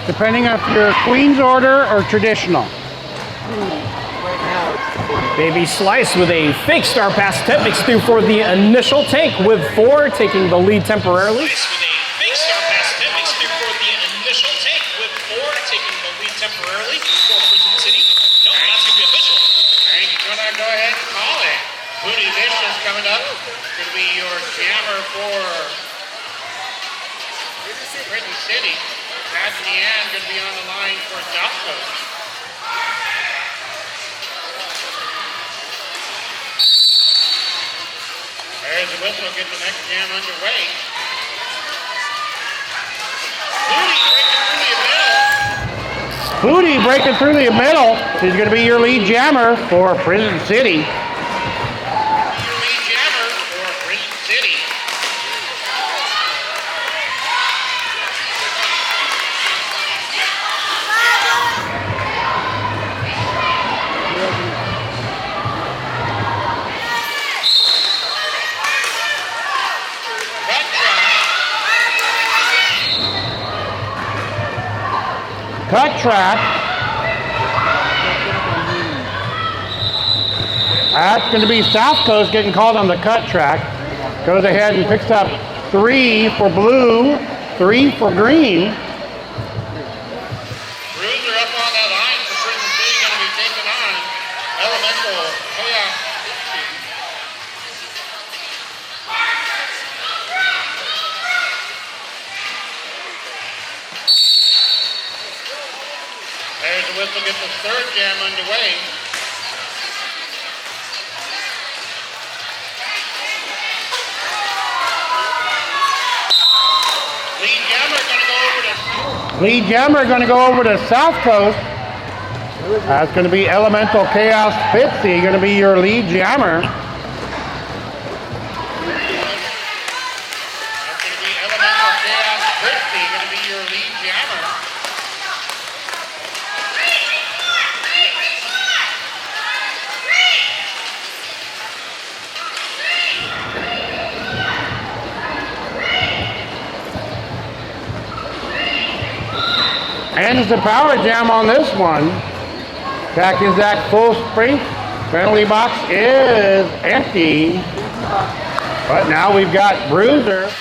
[SPEAKER 4] Depending on if you're Queen's Order or traditional.
[SPEAKER 3] Baby Slice with a fake star pass attempt makes through for the initial. Tank with 4, taking the lead temporarily.
[SPEAKER 2] Slice with a fake star pass attempt makes through for the initial. Tank with 4, taking the lead temporarily for Prison City. No, that's going to be official.
[SPEAKER 1] Tank's going to go ahead and call it. Booty Vicious coming up. Going to be your jammer for Prison City. That's the end. Going to be on the line for South Coast. There's the whistle. Get the next jam underway.
[SPEAKER 4] Booty breaking through the middle. He's going to be your lead jammer for Prison City.
[SPEAKER 1] Your lead jammer for Prison City.
[SPEAKER 4] Cut track. That's going to be South Coast getting called on the cut track. Goes ahead and picks up 3 for blue, 3 for green.
[SPEAKER 1] Bruiser up on that line for Prison City, going to be taking on Elemental Chaos. There's the whistle, get the third jam underway.
[SPEAKER 4] Lead jammer going to go over to South Coast. That's going to be Elemental Chaos Fitzy, going to be your lead jammer.
[SPEAKER 1] That's going to be Elemental Chaos Fritzy, going to be your
[SPEAKER 4] ends the power jam on this one. Pack is at full strength. Penalty box is empty. But now we've got Bruiser.
[SPEAKER 1] For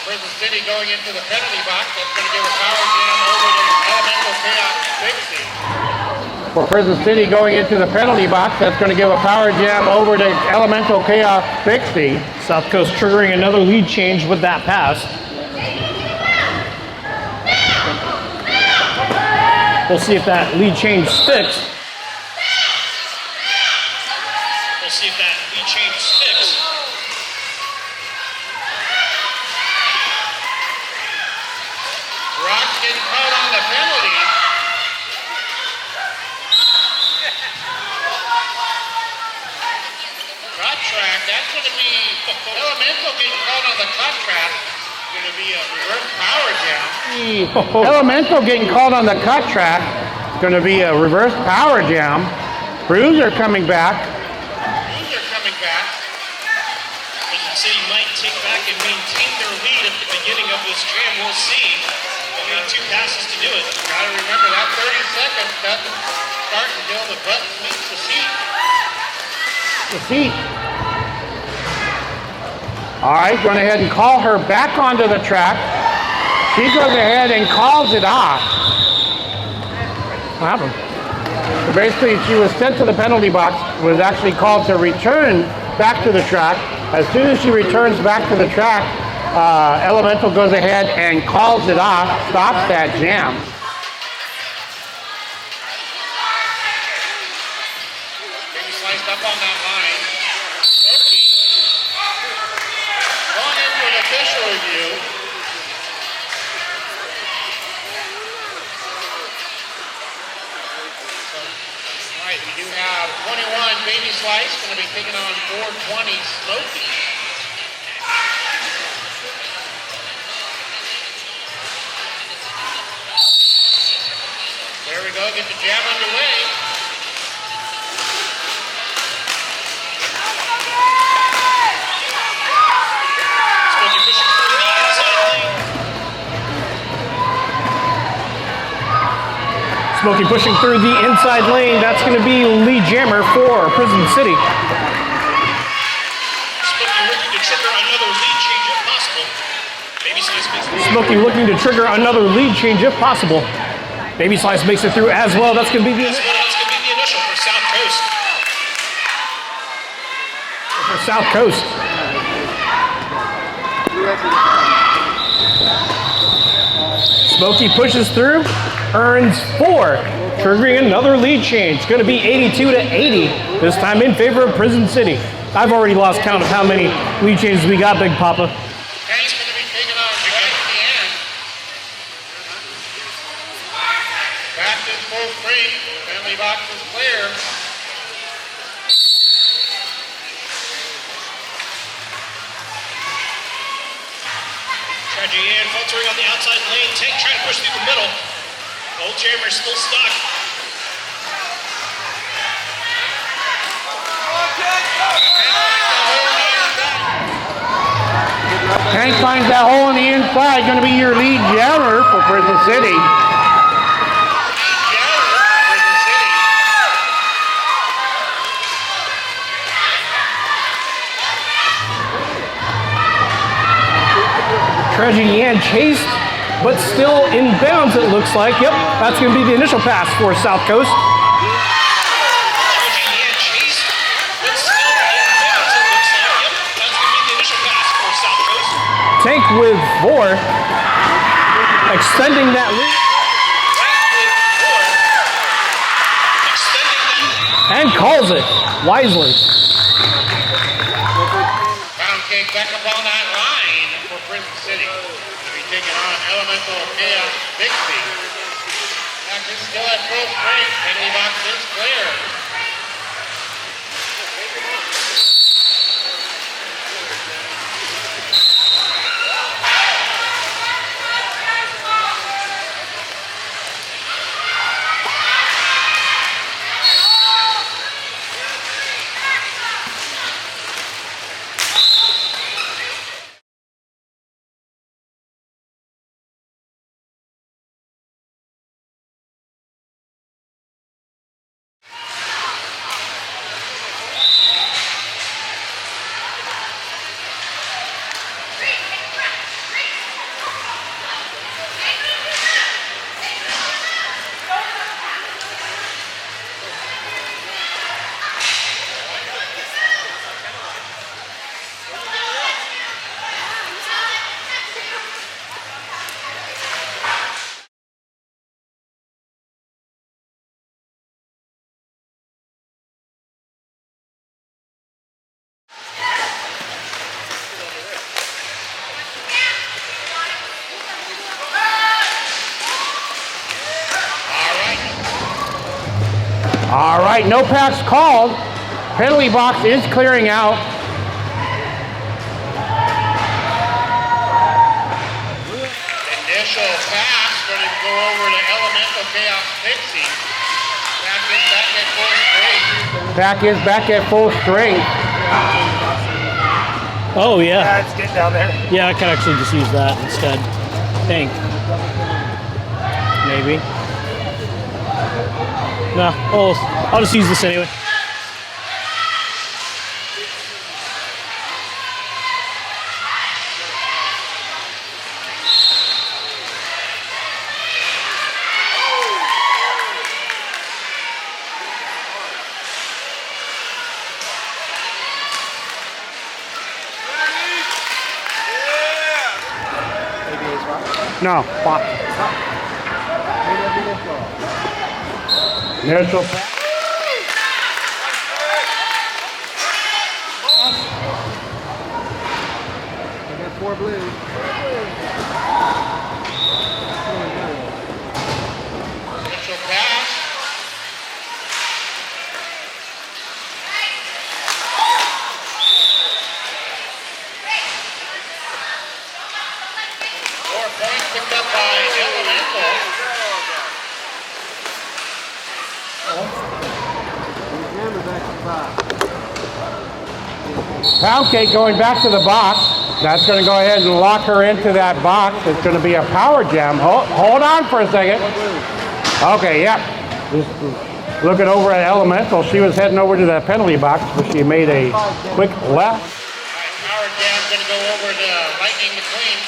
[SPEAKER 1] Prison City going into the penalty box. That's going to give a power jam over to Elemental Chaos Dixie.
[SPEAKER 4] For Prison City going into the penalty box, that's going to give a power jam over to Elemental Chaos 60.
[SPEAKER 3] South Coast triggering another lead change with that pass. We'll see if that lead change sticks.
[SPEAKER 2] We'll see if that lead change sticks.
[SPEAKER 1] Rock's getting caught on the penalty. Cut track, that's going to be Elemental getting caught on the cut track. Going to be a reverse power jam.
[SPEAKER 4] Elemental getting called on the cut track. It's going to be a reverse power jam. Bruiser coming back.
[SPEAKER 2] Prison City might take back and maintain their lead at the beginning of this jam. We'll see. They'll need 2 passes to do it.
[SPEAKER 1] Got to remember that 30 seconds doesn't start until the butt meets the seat.
[SPEAKER 4] All right, going ahead and call her back onto the track. She goes ahead and calls it off.
[SPEAKER 3] What happened?
[SPEAKER 4] So basically, she was sent to the penalty box, was actually called to return back to the track. As soon as she returns back to the track, Elemental goes ahead and calls it off, stops that jam.
[SPEAKER 1] Maybe sliced up on that line. Smokey. Going into an official review. All right, we do have 21 Baby Slice going to be taking on 420 Smokey. There we go, get the jam underway.
[SPEAKER 3] Smokey pushing through the inside lane. That's going to be lead jammer for Prison City.
[SPEAKER 2] Smokey looking to trigger another lead change if possible. Baby Slice makes it.
[SPEAKER 3] Smokey looking to trigger another lead change if possible. Baby Slice makes it through as well. That's going to be the
[SPEAKER 2] That's going to be the initial for South Coast.
[SPEAKER 3] South Coast. Smokey pushes through, earns 4, triggering another lead change. It's going to be 82 to 80, this time in favor of Prison City. I've already lost count of how many lead changes we got, Big Papa.
[SPEAKER 1] Tank's going to be taken on right at the end. Back to full strength. Penalty box is clear.
[SPEAKER 2] Tragedy and faltering on the outside lane. Tank trying to push through the middle. Old Jammer still stuck.
[SPEAKER 4] Tank finds that hole on the inside. Going to be your lead jammer for Prison City.
[SPEAKER 3] Tragedy and chased, but still in bounds it looks like. Yep, that's going to be the initial pass for South Coast.
[SPEAKER 2] Tragedy and chased, but still in bounds it looks like. Yep, that's going to be the initial pass for South Coast.
[SPEAKER 3] Tank with 4, extending that lead.
[SPEAKER 2] Extending that lead.
[SPEAKER 3] And calls it wisely.
[SPEAKER 1] Pound cake back up on that line for Prison City. To be taking on Elemental Chaos Bixby. Back is still at full strength. Penalty box is clear.
[SPEAKER 4] All right, no packs called. Penalty box is clearing out.
[SPEAKER 1] Initial pass going to go over to Elemental Chaos Pixie. Pack is back at full strength.
[SPEAKER 3] Oh, yeah.
[SPEAKER 7] Yeah, it's getting down there.
[SPEAKER 3] Yeah, I can actually just use that instead. I think. Maybe. No, well, I'll just use this anyway.
[SPEAKER 4] No. Initial.
[SPEAKER 7] I got 4 blues.
[SPEAKER 1] Initial pass. Points picked up by Elemental.
[SPEAKER 4] Pound Cake going back to the box. That's going to go ahead and lock her into that box. It's going to be a power jam. Hold on for a second. Okay, yep. Just looking over at Elemental. She was heading over to that penalty box, but she made a quick left.
[SPEAKER 1] Power jam's going to go over to Lightning McQueen.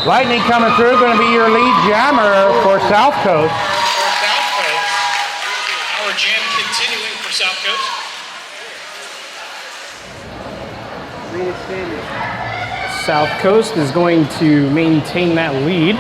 [SPEAKER 4] Lightning coming through, going to be your lead jammer for South Coast.
[SPEAKER 1] For South Coast.
[SPEAKER 2] Power jam continuing for South Coast.
[SPEAKER 3] South Coast is going to maintain that lead.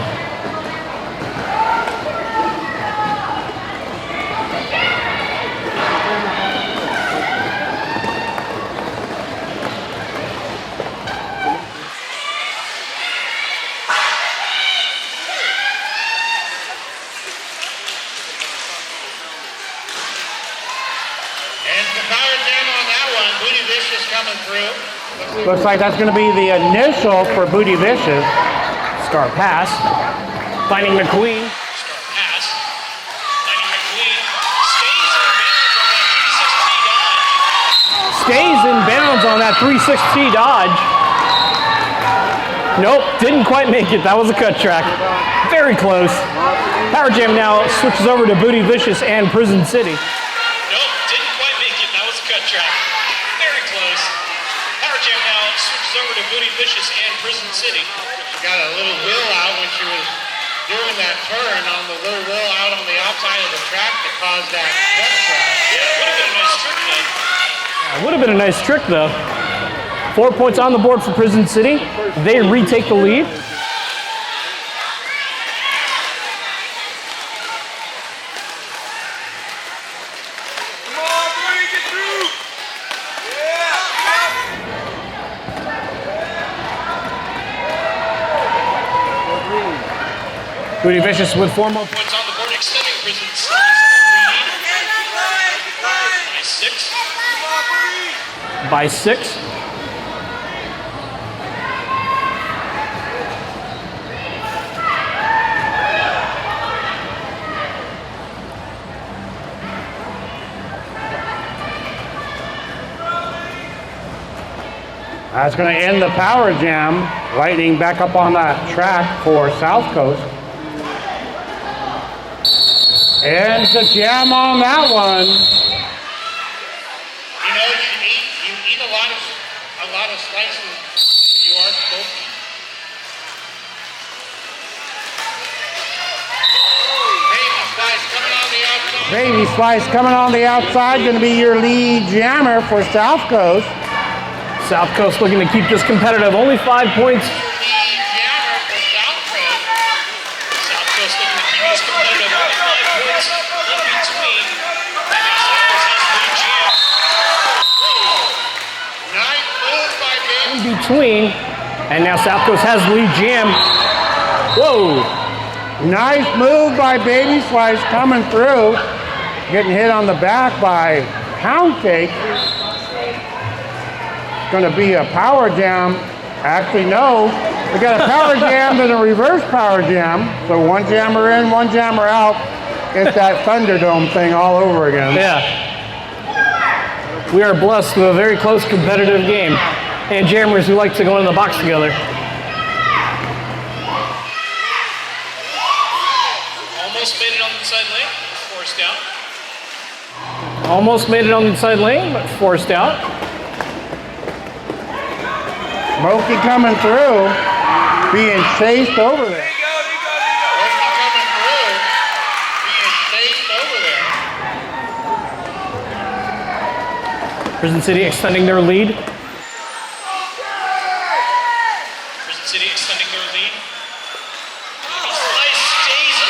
[SPEAKER 4] Looks like that's going to be the initial for Booty Vicious.
[SPEAKER 3] Star pass. Finding McQueen.
[SPEAKER 2] Star pass. Lightning McQueen stays in bounds on that 360 dodge.
[SPEAKER 3] Stays in bounds on that 360 dodge. Nope, didn't quite make it. That was a cut track. Very close. Power Jam now switches over to Booty Vicious and Prison City.
[SPEAKER 2] Nope, didn't quite make it. That was a cut track. Very close. Power Jam now switches over to Booty Vicious and Prison City.
[SPEAKER 1] She got a little wheel out when she was doing that turn on the little wheel out on the outside of the track that caused that cut track.
[SPEAKER 2] Yeah, it would have been a nice trick though.
[SPEAKER 3] Yeah, would have been a nice trick though. 4 points on the board for Prison City. They retake the lead. Booty Vicious with 4 more
[SPEAKER 2] points on the board, extending Prison City's lead by 6.
[SPEAKER 3] By 6.
[SPEAKER 4] That's going to end the power jam. Lightning back up on that track for South Coast. And the jam on that one.
[SPEAKER 1] You know, you eat a lot of slices when you are smoking.
[SPEAKER 4] Baby Slice coming on the outside, going to be your lead jammer for South Coast.
[SPEAKER 3] South Coast looking to keep this competitive. Only 5 points.
[SPEAKER 1] The jammer for South Coast.
[SPEAKER 2] South Coast looking to keep this competitive. Only 5 points in between. And now South Coast has lead jam.
[SPEAKER 1] Nice move by
[SPEAKER 3] In
[SPEAKER 1] Baby.
[SPEAKER 3] between. And now South Coast has lead jam. Whoa.
[SPEAKER 4] Nice move by Baby Slice coming through. Getting hit on the back by Pound Cake. Going to be a power jam. Actually, no. We got a power jam and a reverse power jam. So one jammer in, one jammer out. It's that Thunderdome thing all over again.
[SPEAKER 3] Yeah. We are blessed with a very close competitive game. And jammers who like to go in the box together.
[SPEAKER 2] Almost made it on the inside lane. Forced out.
[SPEAKER 3] Almost made it on the inside lane, but forced out.
[SPEAKER 4] Smokey coming through, being chased over there.
[SPEAKER 1] Smokey coming through, being chased over there.
[SPEAKER 3] Prison City extending their lead.
[SPEAKER 2] Prison City extending their lead. Baby Slice stays in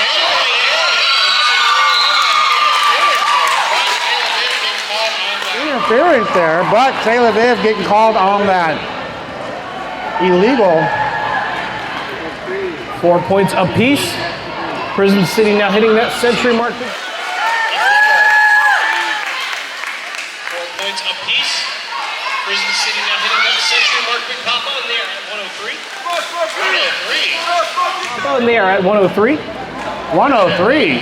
[SPEAKER 2] the
[SPEAKER 4] Interference there, but Taylor Viv getting called on that illegal.
[SPEAKER 3] 4 points apiece. Prison City now hitting that century mark.
[SPEAKER 2] 4 points apiece. Prison City now hitting that century mark. Big Papa in there at 103.
[SPEAKER 1] 103.
[SPEAKER 3] Oh, and they are at 103.
[SPEAKER 4] 103.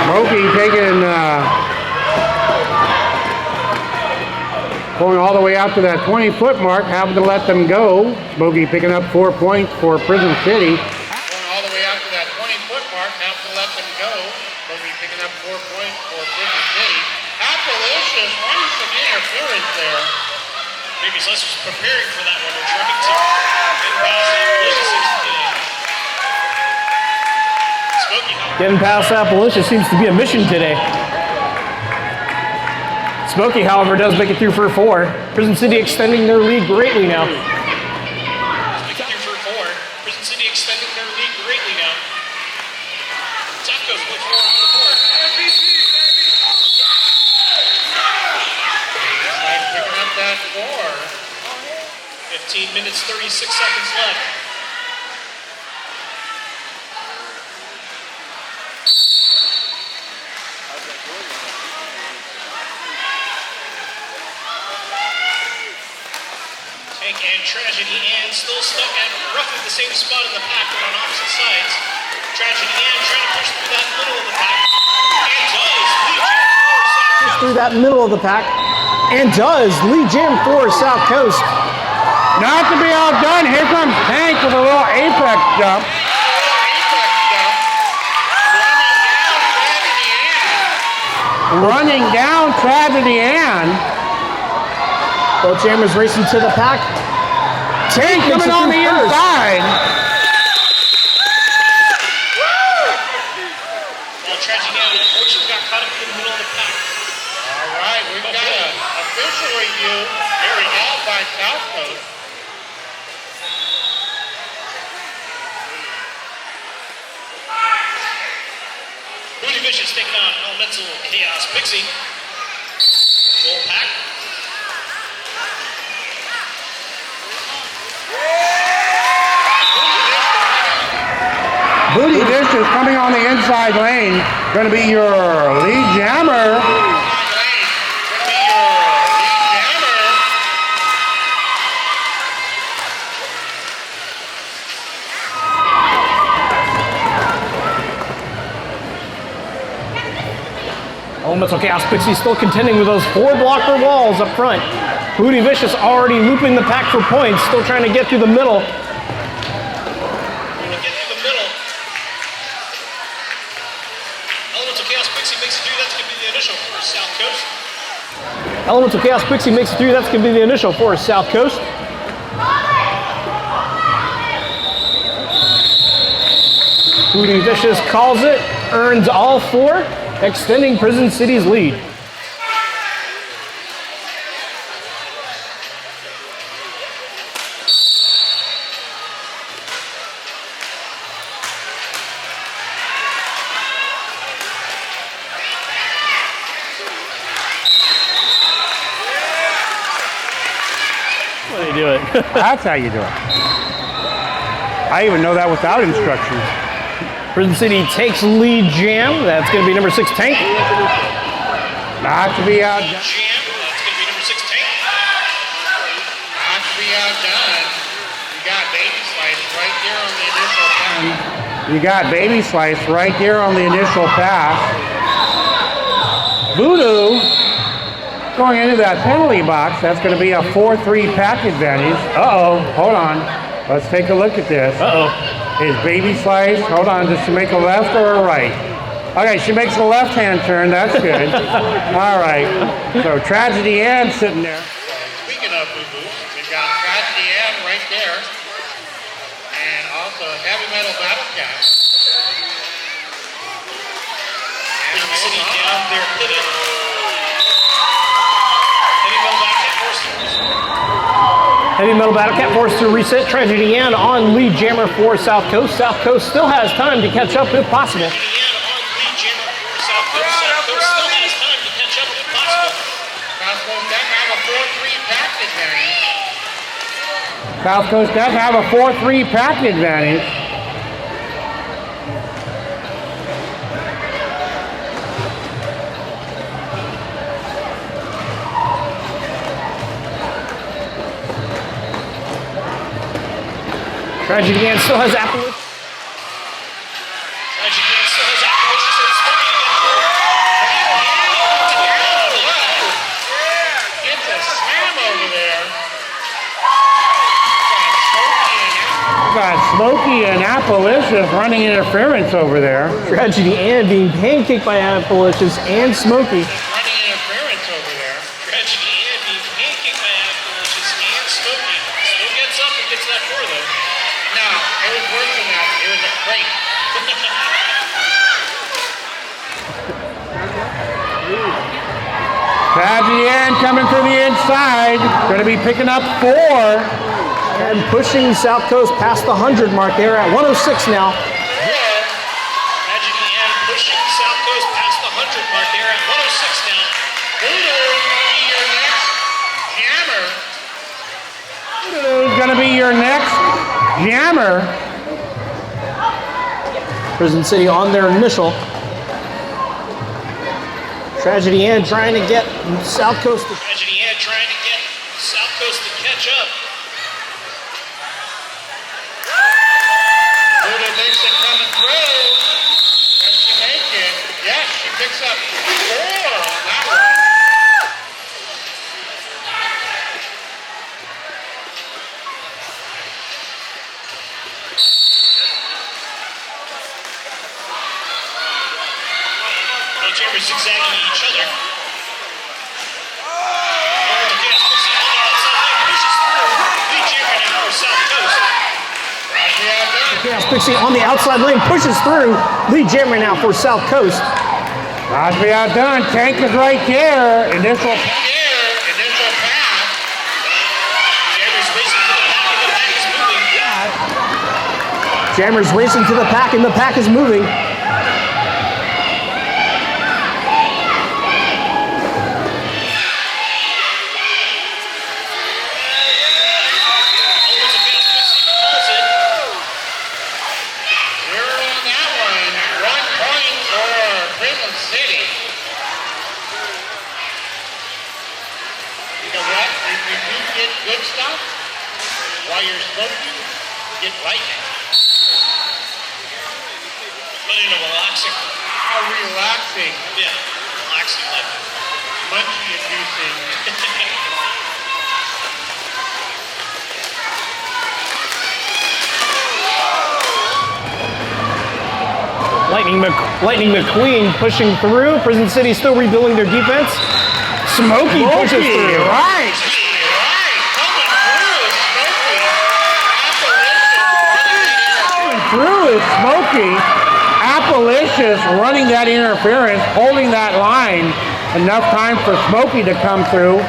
[SPEAKER 4] Smokey taking, going all the way out to that 20-foot mark, having to let them go. Smokey picking up 4 points for Prison City.
[SPEAKER 1] Going all the way out to that 20-foot mark, have to let them go. Smokey picking up 4 points for Prison City. Appalicious, why is some interference there?
[SPEAKER 2] Baby Slice was preparing for that one. We're trying to get past Appalachia. Smokey,
[SPEAKER 3] Getting past Appalachia seems to be a mission today. Smokey, however, does make it through for 4. Prison City extending their lead greatly now.
[SPEAKER 2] making through for 4. Prison City extending their lead greatly now. South Coast with 4 on the board.
[SPEAKER 1] Nice picking up that score.
[SPEAKER 2] 15 minutes, 36 seconds left. Tank and Tragedy and still stuck at roughly the same spot in the pack, but on opposite sides. Tragedy and trying to push through that middle of the pack. And does. Lead jam for South Coast.
[SPEAKER 3] Through that middle of the pack. And does. Lead jam for South Coast.
[SPEAKER 4] Not to be outdone, here comes Tank with a little apex jump. Running down Tragedy Ann.
[SPEAKER 3] Both jammers racing to the pack.
[SPEAKER 4] Tank
[SPEAKER 3] makes
[SPEAKER 4] coming
[SPEAKER 3] it
[SPEAKER 4] on
[SPEAKER 3] through
[SPEAKER 4] the
[SPEAKER 3] first.
[SPEAKER 4] inside.
[SPEAKER 2] Well, Tragedy Ann unfortunately got caught up in the middle of the pack.
[SPEAKER 1] All right, we've got an official review. Very held by South Coast.
[SPEAKER 2] Booty Vicious taking on Elemental Chaos Pixie. Full pack.
[SPEAKER 4] Booty Vicious coming on the inside lane. Going to be your lead jammer.
[SPEAKER 3] Elemental Chaos Pixie still contending with those 4 blocker walls up front. Booty Vicious already looping the pack for points, still trying to get through the middle.
[SPEAKER 2] Get through the middle. Elemental Chaos Pixie makes it through. That's going to be the initial for South Coast.
[SPEAKER 3] Elemental Chaos Pixie makes it through. That's going to be the initial for South Coast. Booty Vicious calls it, earns all 4, extending Prison City's lead. What do they do it?
[SPEAKER 4] That's how you do it. I even know that without instructions.
[SPEAKER 3] Prison City takes lead jam. That's going to be number 6 Tank.
[SPEAKER 4] Not to be out.
[SPEAKER 2] Jam, that's going to be number 6 Tank.
[SPEAKER 1] Not to be outdone. You got Baby Slice right there on the initial pass.
[SPEAKER 4] You got Baby Slice right there on the initial pass. Voodoo going into that penalty box. That's going to be a 4-3 pack advantage. Uh-oh, hold on. Let's take a look at this.
[SPEAKER 3] Uh-oh.
[SPEAKER 4] Is Baby Slice, hold on, does she make a left or a right? Okay, she makes a left-hand turn, that's good. All right, so Tragedy Ann sitting there.
[SPEAKER 1] Speaking of boo-boo, we've got Tragedy Ann right there. And also Heavy Metal Battle Cat.
[SPEAKER 2] Prison City down their pivot. Heavy Metal Battle Cat forced.
[SPEAKER 3] Heavy Metal Battle Cat forced to reset. Tragedy Ann on lead jammer for South Coast. South Coast still has time to catch up if possible.
[SPEAKER 2] Tragedy Ann on lead jammer for South Coast. South Coast still has time to catch up if possible.
[SPEAKER 1] South Coast doesn't have a 4-3 pack advantage.
[SPEAKER 4] South Coast does have a 4-3 pack advantage.
[SPEAKER 3] Tragedy Ann still has Appalachia.
[SPEAKER 2] Tragedy Ann still has Appalachia, so it's working again.
[SPEAKER 1] Gets a slam over there.
[SPEAKER 4] Got Smokey and Appalachia running interference over there.
[SPEAKER 3] Tragedy Ann being pancaked by Appalachia's and Smokey.
[SPEAKER 1] Running interference over there.
[SPEAKER 2] Tragedy Ann being pancaked by Appalachia's and Smokey. Still gets up and gets that 4 though.
[SPEAKER 1] No, it was worse than that. It was a crate.
[SPEAKER 4] Tragedy Ann coming through the inside. Going to be picking up 4.
[SPEAKER 3] And pushing South Coast past the 100 mark. They're at 106 now.
[SPEAKER 2] Tragedy Ann pushing South Coast past the 100 mark. They're at 106 now.
[SPEAKER 1] Voodoo will be your next jammer.
[SPEAKER 4] Who's going to be your next jammer?
[SPEAKER 3] Prison City on their initial. Tragedy Ann trying to get South Coast to
[SPEAKER 2] Tragedy Ann trying to get South Coast to catch up.
[SPEAKER 1] Voodoo makes it coming through. Does she make it? Yes, she picks up 4 on that one.
[SPEAKER 2] Both chambers zigzagging at each other. Chaos Pixie on the outside line pushes through. Lead jammer now for South Coast.
[SPEAKER 3] Chaos Pixie on the outside lane pushes through. Lead jammer now for South Coast.
[SPEAKER 4] Not to be outdone. Tank is right there. Initial.
[SPEAKER 1] Initial pass.
[SPEAKER 2] Jammer's racing to the pack and the pack is moving.
[SPEAKER 3] Jammer's racing to the pack and the pack is moving.
[SPEAKER 1] Good stuff while you're smoking, get lightning.
[SPEAKER 2] But in a relaxing.
[SPEAKER 1] How relaxing.
[SPEAKER 2] Yeah, relaxing lightning.
[SPEAKER 1] Munchie inducing.
[SPEAKER 3] Lightning McQueen pushing through. Prison City still rebuilding their defense. Smokey pushes through.
[SPEAKER 4] Right.
[SPEAKER 1] Right, coming through, Smokey. Appalachian running that
[SPEAKER 4] Through is Smokey. Appalicious running that interference, holding that line. Enough time for Smokey to come through.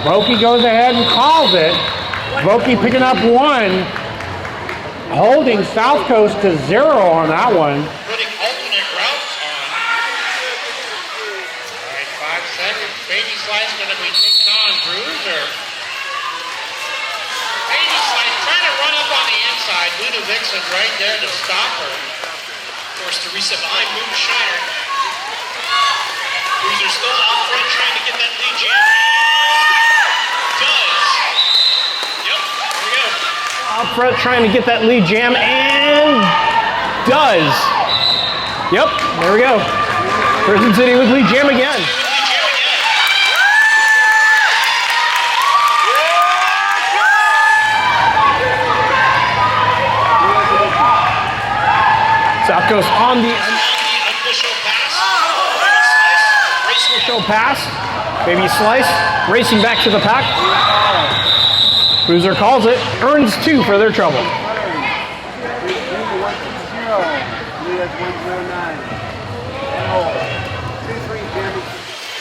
[SPEAKER 4] Smokey goes ahead and calls it. Smokey picking up 1. Holding South Coast to 0 on that one.
[SPEAKER 1] putting alternate routes on. All right, 5 seconds. Baby Slice going to be taking on Bruiser. Baby Slice trying to run up on the inside. Buda Vixen right there to stop her.
[SPEAKER 2] Forced to reset behind Moonshiner. Bruiser still out front trying to get that lead jam. Does. Yep, here we go.
[SPEAKER 3] Out front trying to get that lead jam and does. Yep, there we go. Prison City with lead jam again.
[SPEAKER 2] Lead jam again.
[SPEAKER 3] South Coast on the
[SPEAKER 2] Unofficial pass. Racing
[SPEAKER 3] official pass. Baby Slice racing back to the pack. Bruiser calls it, earns 2 for their trouble.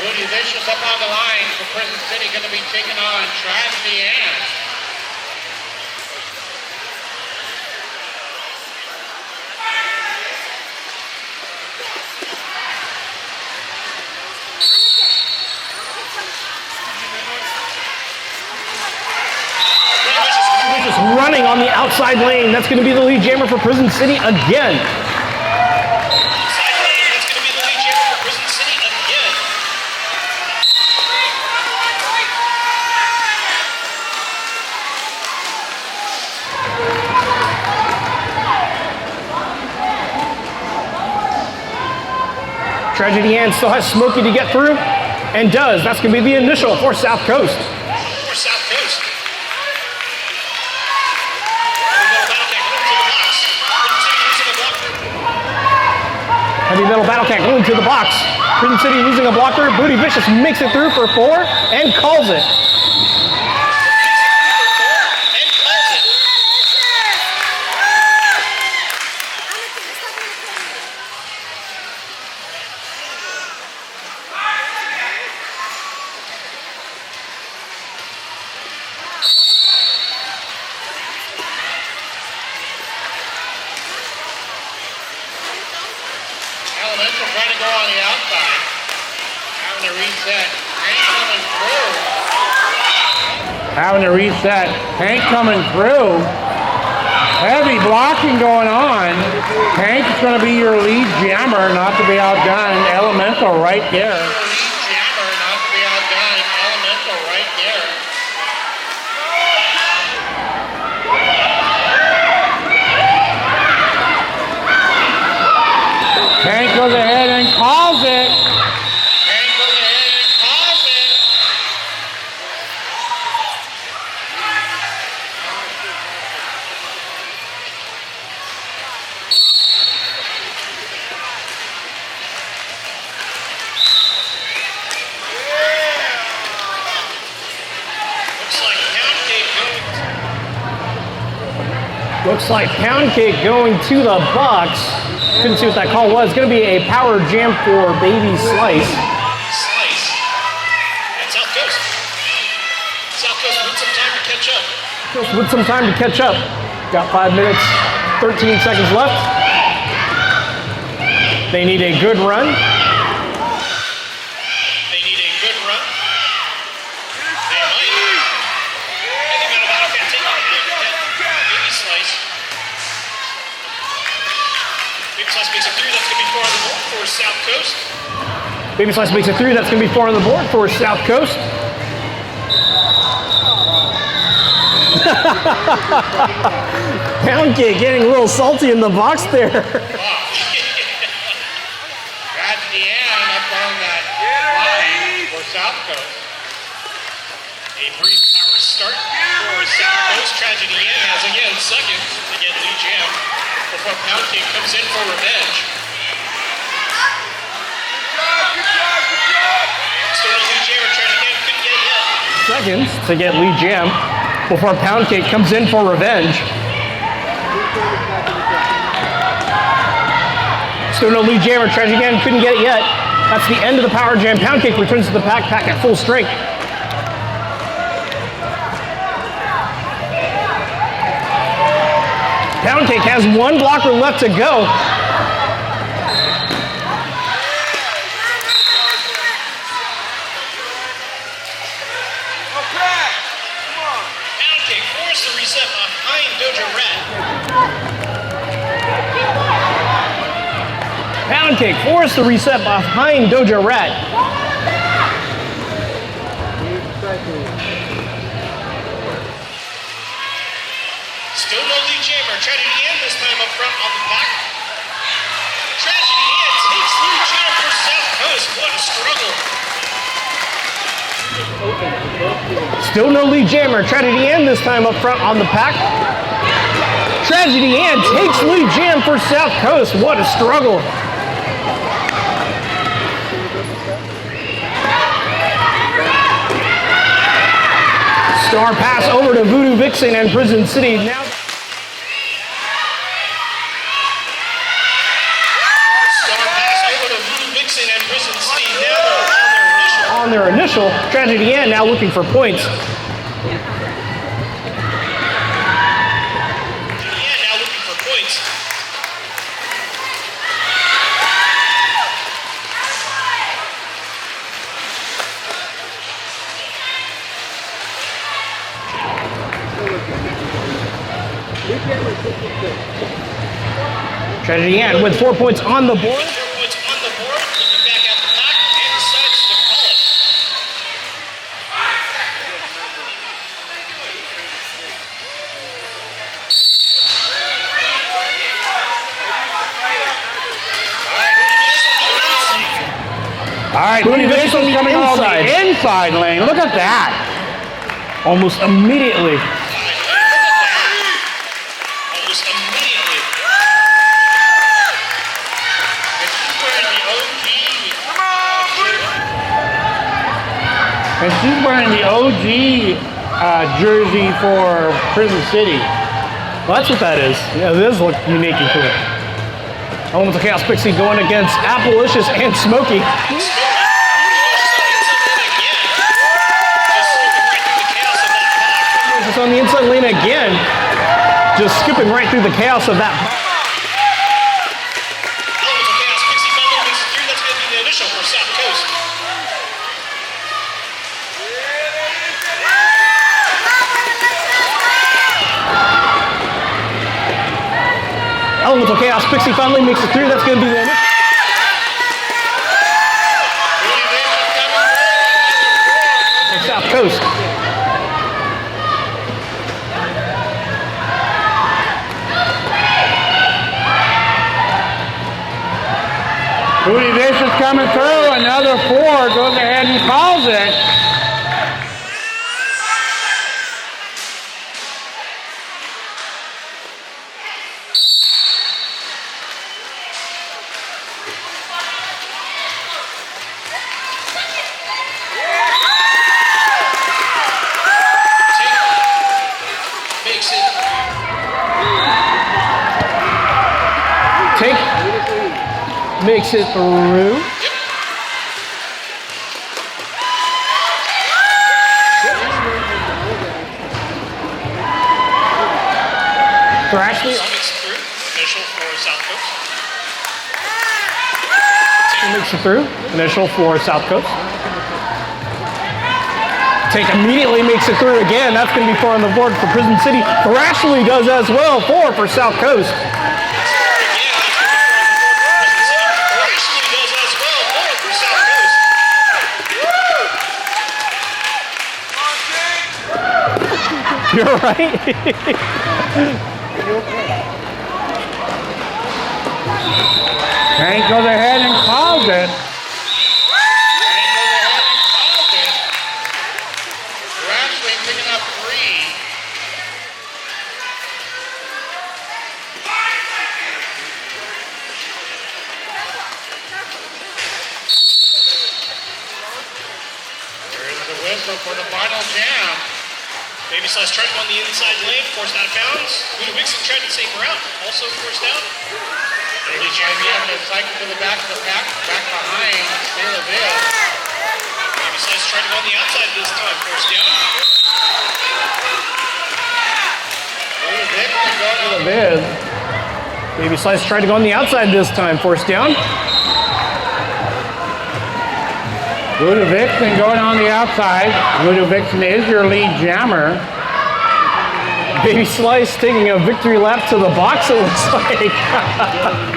[SPEAKER 1] Rudy Vicious up on the line for Prison City, going to be taking on Tragedy Ann.
[SPEAKER 3] Just running on the outside lane. That's going to be the lead jammer for Prison City again.
[SPEAKER 2] Inside lane, that's going to be the lead jam for Prison City again.
[SPEAKER 3] Tragedy Ann still has Smokey to get through, and does. That's going to be the initial for South Coast.
[SPEAKER 2] For South Coast.
[SPEAKER 3] Heavy metal battle cat going to the box. Prison City using a blocker. Booty Vicious makes it through for 4 and calls it.
[SPEAKER 2] And calls it.
[SPEAKER 1] Elemental trying to go on the outside. Having to reset. Hank coming through.
[SPEAKER 4] Having to reset. Hank coming through. Heavy blocking going on. Hank's going to be your lead jammer, not to be outdone. Elemental right there.
[SPEAKER 1] Lead jammer, not to be outdone. Elemental right there.
[SPEAKER 4] Hank goes ahead and calls it.
[SPEAKER 1] Hank goes ahead and calls it.
[SPEAKER 2] Looks like Pound Cake
[SPEAKER 3] Looks like Pound Cake
[SPEAKER 2] going.
[SPEAKER 3] going to the box. Couldn't see what that call was. Going to be a power jam for Baby Slice.
[SPEAKER 2] Slice. And South Coast. South Coast with some time to catch up.
[SPEAKER 3] With some time to catch up. Got 5 minutes, 13 seconds left. They need a good run.
[SPEAKER 2] They need a good run. They might. Heavy metal battle cat taking on Baby Slice. Baby Slice makes it through. That's going to be 4 on the board for South Coast.
[SPEAKER 3] Baby Slice makes it through. That's going to be 4 on the board for South Coast. Pound Cake getting a little salty in the box there.
[SPEAKER 1] Tragedy Ann up on that line for South Coast.
[SPEAKER 2] A brief power start for South Coast. Tragedy Ann has again second to get lead jam. before Pound Cake comes in for revenge.
[SPEAKER 6] Good job.
[SPEAKER 2] Still no Lee Jammer trying again, couldn't get it yet.
[SPEAKER 3] Seconds to get Lee Jam before Pound Cake comes in for revenge. Still no Lee Jammer, tries again, couldn't get it yet. That's the end of the Power Jam. Pound Cake returns to the pack at full strength. Pound Cake has one blocker left to go.
[SPEAKER 2] Pound Cake forced the reset behind Dojo Rat.
[SPEAKER 3] Pound Cake forced the reset behind Dojo Rat.
[SPEAKER 2] Still no Lee Jammer. Tragedy Ann this time up front on the pack. Tragedy Ann takes Lee Jammer for South Coast. What a struggle.
[SPEAKER 3] Still no Lee Jammer. Tragedy Ann this time up front on the pack. Tragedy Ann takes Lee Jam for South Coast. What a struggle. Star pass over to Voodoo Vixen and Prison City. Now
[SPEAKER 2] Star pass over to Voodoo Vixen and Prison City. Now they're
[SPEAKER 3] on their initial. Tragedy Ann now looking for points.
[SPEAKER 2] Yeah, now looking for points.
[SPEAKER 3] Tragedy Ann with 4 points on the board.
[SPEAKER 2] 4 points on the board. Looking back at the pack and decides to call it.
[SPEAKER 4] All right,
[SPEAKER 3] Voodoo
[SPEAKER 4] Voodoo
[SPEAKER 3] Vixen
[SPEAKER 4] Vixen's coming on
[SPEAKER 3] inside.
[SPEAKER 4] the inside lane. Look at that.
[SPEAKER 3] Almost immediately.
[SPEAKER 2] Almost immediately.
[SPEAKER 1] And she's wearing the OG.
[SPEAKER 4] And she's wearing the OG jersey for Prison City.
[SPEAKER 3] Well, that's what that is. Yeah, it does look unique and cool. Elements of Chaos Pixie going against Appalicious and Smokey. It's on the inside lane again. Just skipping right through the chaos of that.
[SPEAKER 2] Elements of Chaos Pixie finally makes it through. That's going to be the initial for South Coast.
[SPEAKER 3] Elemental Chaos Pixie finally makes it through. That's going to be the initial. For South Coast.
[SPEAKER 4] Booty Vicious coming through. Another 4 goes ahead and calls it.
[SPEAKER 2] Makes it.
[SPEAKER 3] Take. Makes it through. Thrashley
[SPEAKER 2] Makes it through. Initial for South Coast.
[SPEAKER 3] makes it through. Initial for South Coast. Take immediately makes it through again. That's going to be 4 on the board for Prison City. Thrashley does as well. 4 for South Coast. You're right.
[SPEAKER 4] Tank goes ahead and calls it.
[SPEAKER 1] Thrashley picking up 3. whistle for the final jam.
[SPEAKER 2] Baby Slice tried to go on the inside lane, forced out of bounds. Buda Vixen tried to take her out, also forced out.
[SPEAKER 1] Baby Slice having to cycle to the back of the pack, back behind Stella Viz.
[SPEAKER 2] Baby Slice tried to go on the outside this time, forced down.
[SPEAKER 1] Buda Vixen going on the
[SPEAKER 4] Viz.
[SPEAKER 3] Baby Slice tried to go on the outside this time, forced down.
[SPEAKER 4] Buda Vixen going on the outside. Buda Vixen is your lead jammer.
[SPEAKER 3] Baby Slice taking a victory lap to the box, it looks like.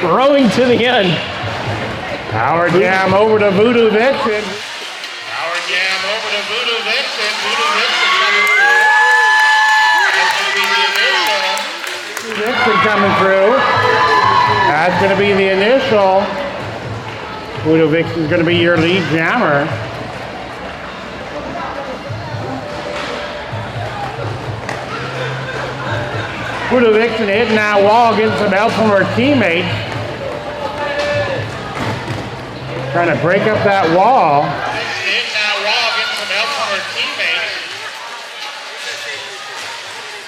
[SPEAKER 3] Rowing to the end.
[SPEAKER 4] Power jam over to Buda Vixen.
[SPEAKER 1] power jam over to Buda Vixen. Buda Vixen coming through. That's going to be the initial.
[SPEAKER 4] Vixen coming through. That's going to be the initial. Buda Vixen is going to be your lead jammer. Buda Vixen hitting that wall, getting some help from her teammates. Trying to break up that wall.
[SPEAKER 1] Vixen hitting that wall, getting some help from her teammates.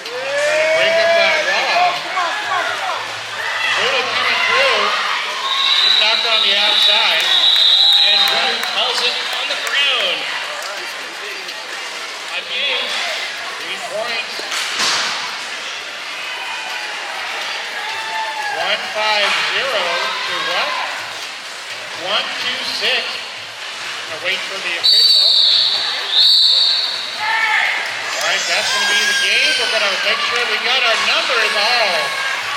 [SPEAKER 1] Trying to break up that wall. Buda coming through. She's knocked on the outside.
[SPEAKER 2] And Buda calls it on the ground. 5 games.
[SPEAKER 1] 3 points. 1-5-0 to what? 1-2-6. Gonna wait for the official. All right, that's gonna be the game. We're gonna make sure we got our numbers all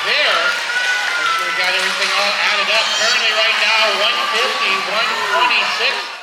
[SPEAKER 1] there. Make sure we got everything all added up. Currently right now, 150, 126.